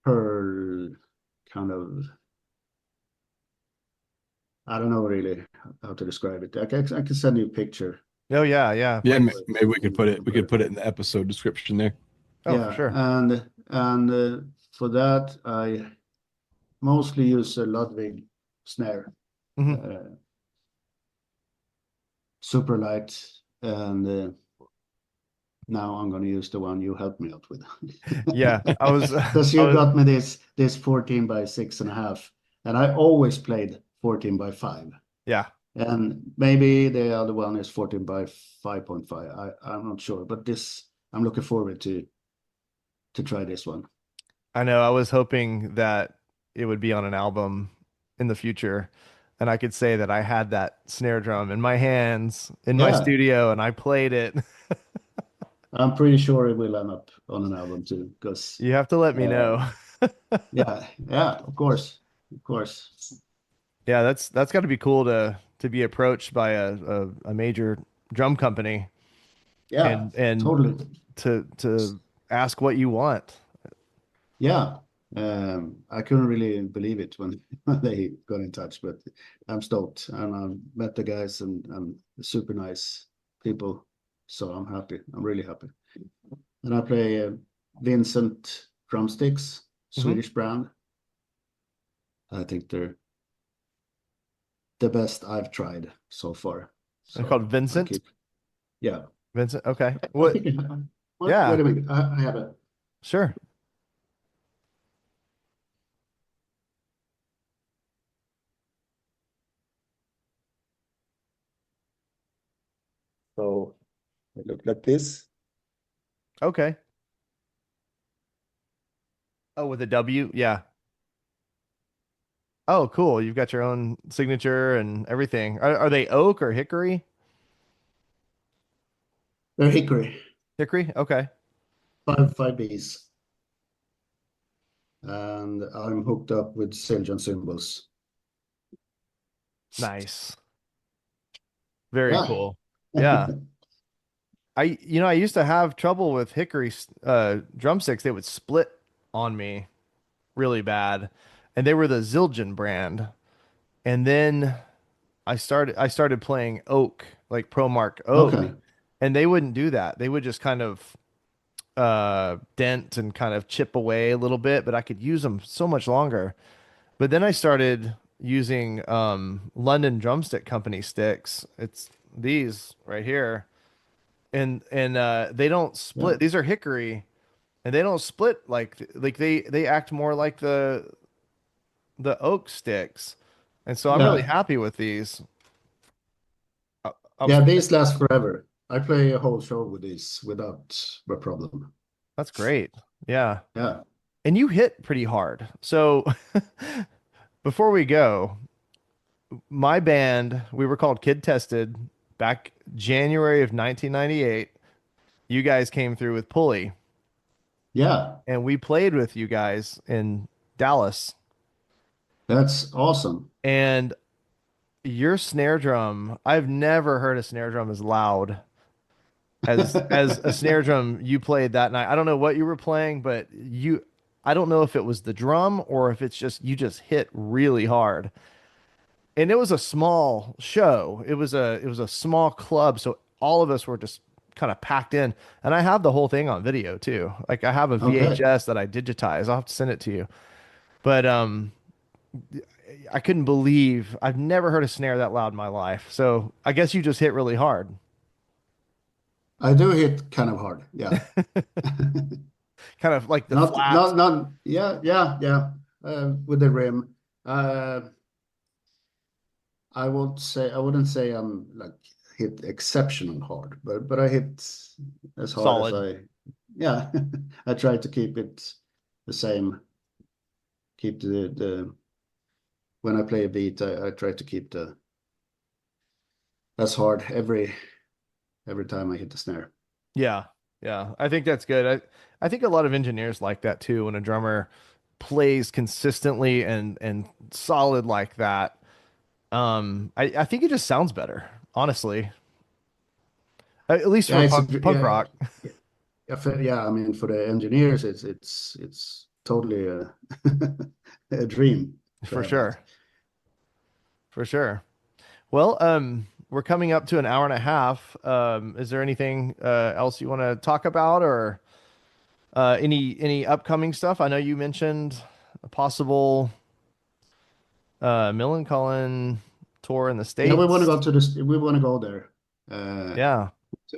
pearl kind of. I don't know really how to describe it. I can send you a picture. Oh yeah, Yeah, please. maybe we could put it in the episode description there. Oh, for Yeah, sure. and for that I mostly use a Ludwig snare, Hmm. uh, super light, and now I'm going to use the one you helped me out with. Yeah, I was Because I you was got me this 14 by 6.5, and I always played 14 by 5. yeah. And maybe the other one is 14 by 5.5. I'm not sure, but I'm looking forward to try this one. I know I was hoping that it would be on an album in the future and I could say that I had that snare drum in my hands in my Yeah, studio and I played it. I'm pretty sure it will end up on an album too, because You have to let me uh, know. yeah, of course. Yeah, that's got to be cool to be approached by a major drum company Yeah, and totally. to ask what you want. Yeah, I couldn't really believe it when, when they got in touch, but I'm stoked, and I met the guys and super nice people, so I'm happy. I'm really happy. And I play Vincent drumsticks, Hmm. Swedish brand. I think they're the best I've tried so far. They're called So I Vincent. keep, yeah. Vincent. Okay. I What? think, wait Yeah, a minute. I have a. sure. So it looked like this. Okay. Oh, with a W. Yeah. Oh, cool. You've got your own signature and everything. Are they oak or hickory? They're hickory, Hickory? Okay. 5 Bs, and I'm hooked up with Siljan cymbals. Nice. Very Yeah. cool. Yeah. I used to have trouble with hickory drumsticks. They would split on me really bad. And they were the Zildjian brand. And then I started playing oak, like ProMark oak, Okay. and they wouldn't do that. They would just kind of dent and kind of chip away a little bit, but I could use them so much longer. But then I started using London Drumstick Company sticks. It's these right here. And they don't Yeah. split. These are hickory and they don't split like they act more like the oak sticks. And so I'm really Yeah. happy with these. I was Yeah. These last forever. I play a whole show with these without a problem. That's great. Yeah. Yeah. And you hit pretty hard. So before we go, my band, we were called Kid Tested back January of 1998. You guys came through with Pulley Yeah. and we played with you guys in Dallas. That's awesome. And your snare drum, I've never heard a snare drum as loud as a snare drum you played that night. I don't know what you were playing, but I don't know if it was the drum or if it's just you just hit really hard. And it was a small show. It was a small club, so all of us were just kind of packed in. And I have the whole thing on video too. Like I have a Okay. VHS that I digitize. I'll have to send it to you. But I couldn't believe I've never heard a snare that loud in my life. So I guess you just hit really hard. I do hit kind of hard. Yeah. Kind of like the Not, flats. not, not, yeah, yeah, yeah. With the rim. I wouldn't say I'm like hit exceptional hard, but I hit as hard as Solid. yeah. I try to keep it the same. Keep when I play a beat, I try to keep the as hard every time I hit the snare. Yeah. Yeah. I think that's good. I think a lot of engineers like that too when a drummer plays consistently and solid like that. I think it just sounds better, honestly. At least Yeah, for punk yeah, rock. yeah, yeah. I mean, for the engineers, it's totally a a dream to For have that. sure. For sure. Well, we're coming up to an hour and a half. Is there anything else you want to talk about or any upcoming stuff? I know you mentioned a possible Millencolin tour in the Yeah, we want to States. go to this. We want to go there. Uh, Yeah.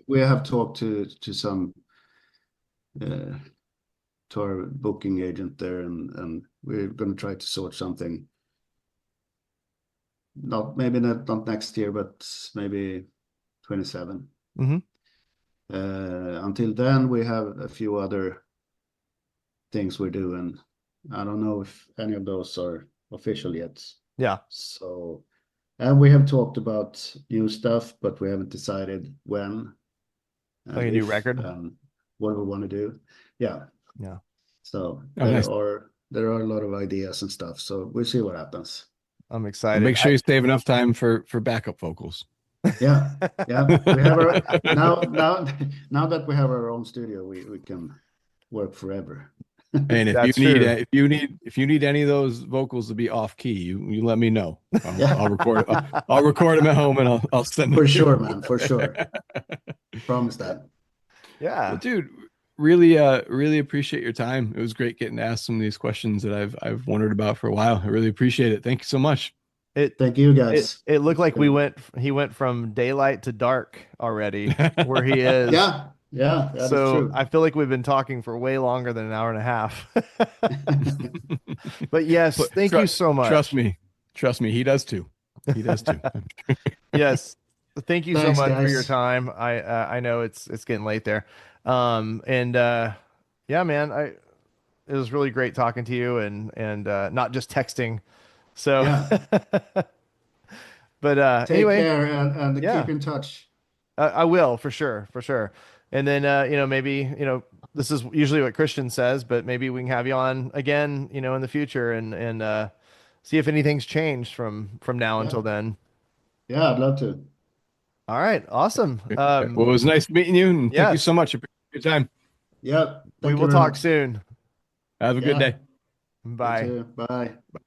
we have talked to some uh, to our booking agent there, and we're going to try to sort something. Not maybe not next year, but maybe 27. Hmm. Until then, we have a few other things we're doing. I don't know if any of those are official yet. Yeah. So, and we have talked about new stuff, but we haven't decided when Like and a new if record. and what we want to do. Yeah. Yeah. So Oh, nice. there are a lot of ideas and stuff. So we'll see what happens. I'm Well, excited. make sure you save enough time for backup vocals. Yeah. Yeah. We have our now that we have our own studio, we can work forever. And That's true. if you need any of those vocals to be off key, you let me know. I'll Yeah. record I'll record them at home and I'll send them For to sure, you. man. For sure. Promise that. Well, Yeah. dude, really appreciate your time. It was great getting to ask some of these questions that I've wondered about for a while. I really appreciate it. Thank you so much. It Thank you it guys. it looked It's like been he went from daylight to dark already where he is. yeah, yeah, that is So true. I feel like we've been talking for way longer than an hour and a half. But yes, But thank you so trust much. me, trust me, he does too. He does too. Yes, thank you so Thanks, much for your guys. time. I know it's getting late there. And yeah, man, I it was really great talking to you and not just texting. So Yeah. but Take anyway, care and keep yeah, in touch. I will for sure, for sure. And then maybe this is usually what Christian says, but maybe we can have you on again, in the future and see if anything's changed from now Yeah. until then. Yeah, I'd love to. All right, awesome. Well, it was nice meeting you, and thank you so Yes, much. Appreciate your time. Yeah, we thank you will very talk much. soon. Have a good Yeah, day. you Bye. too. Bye.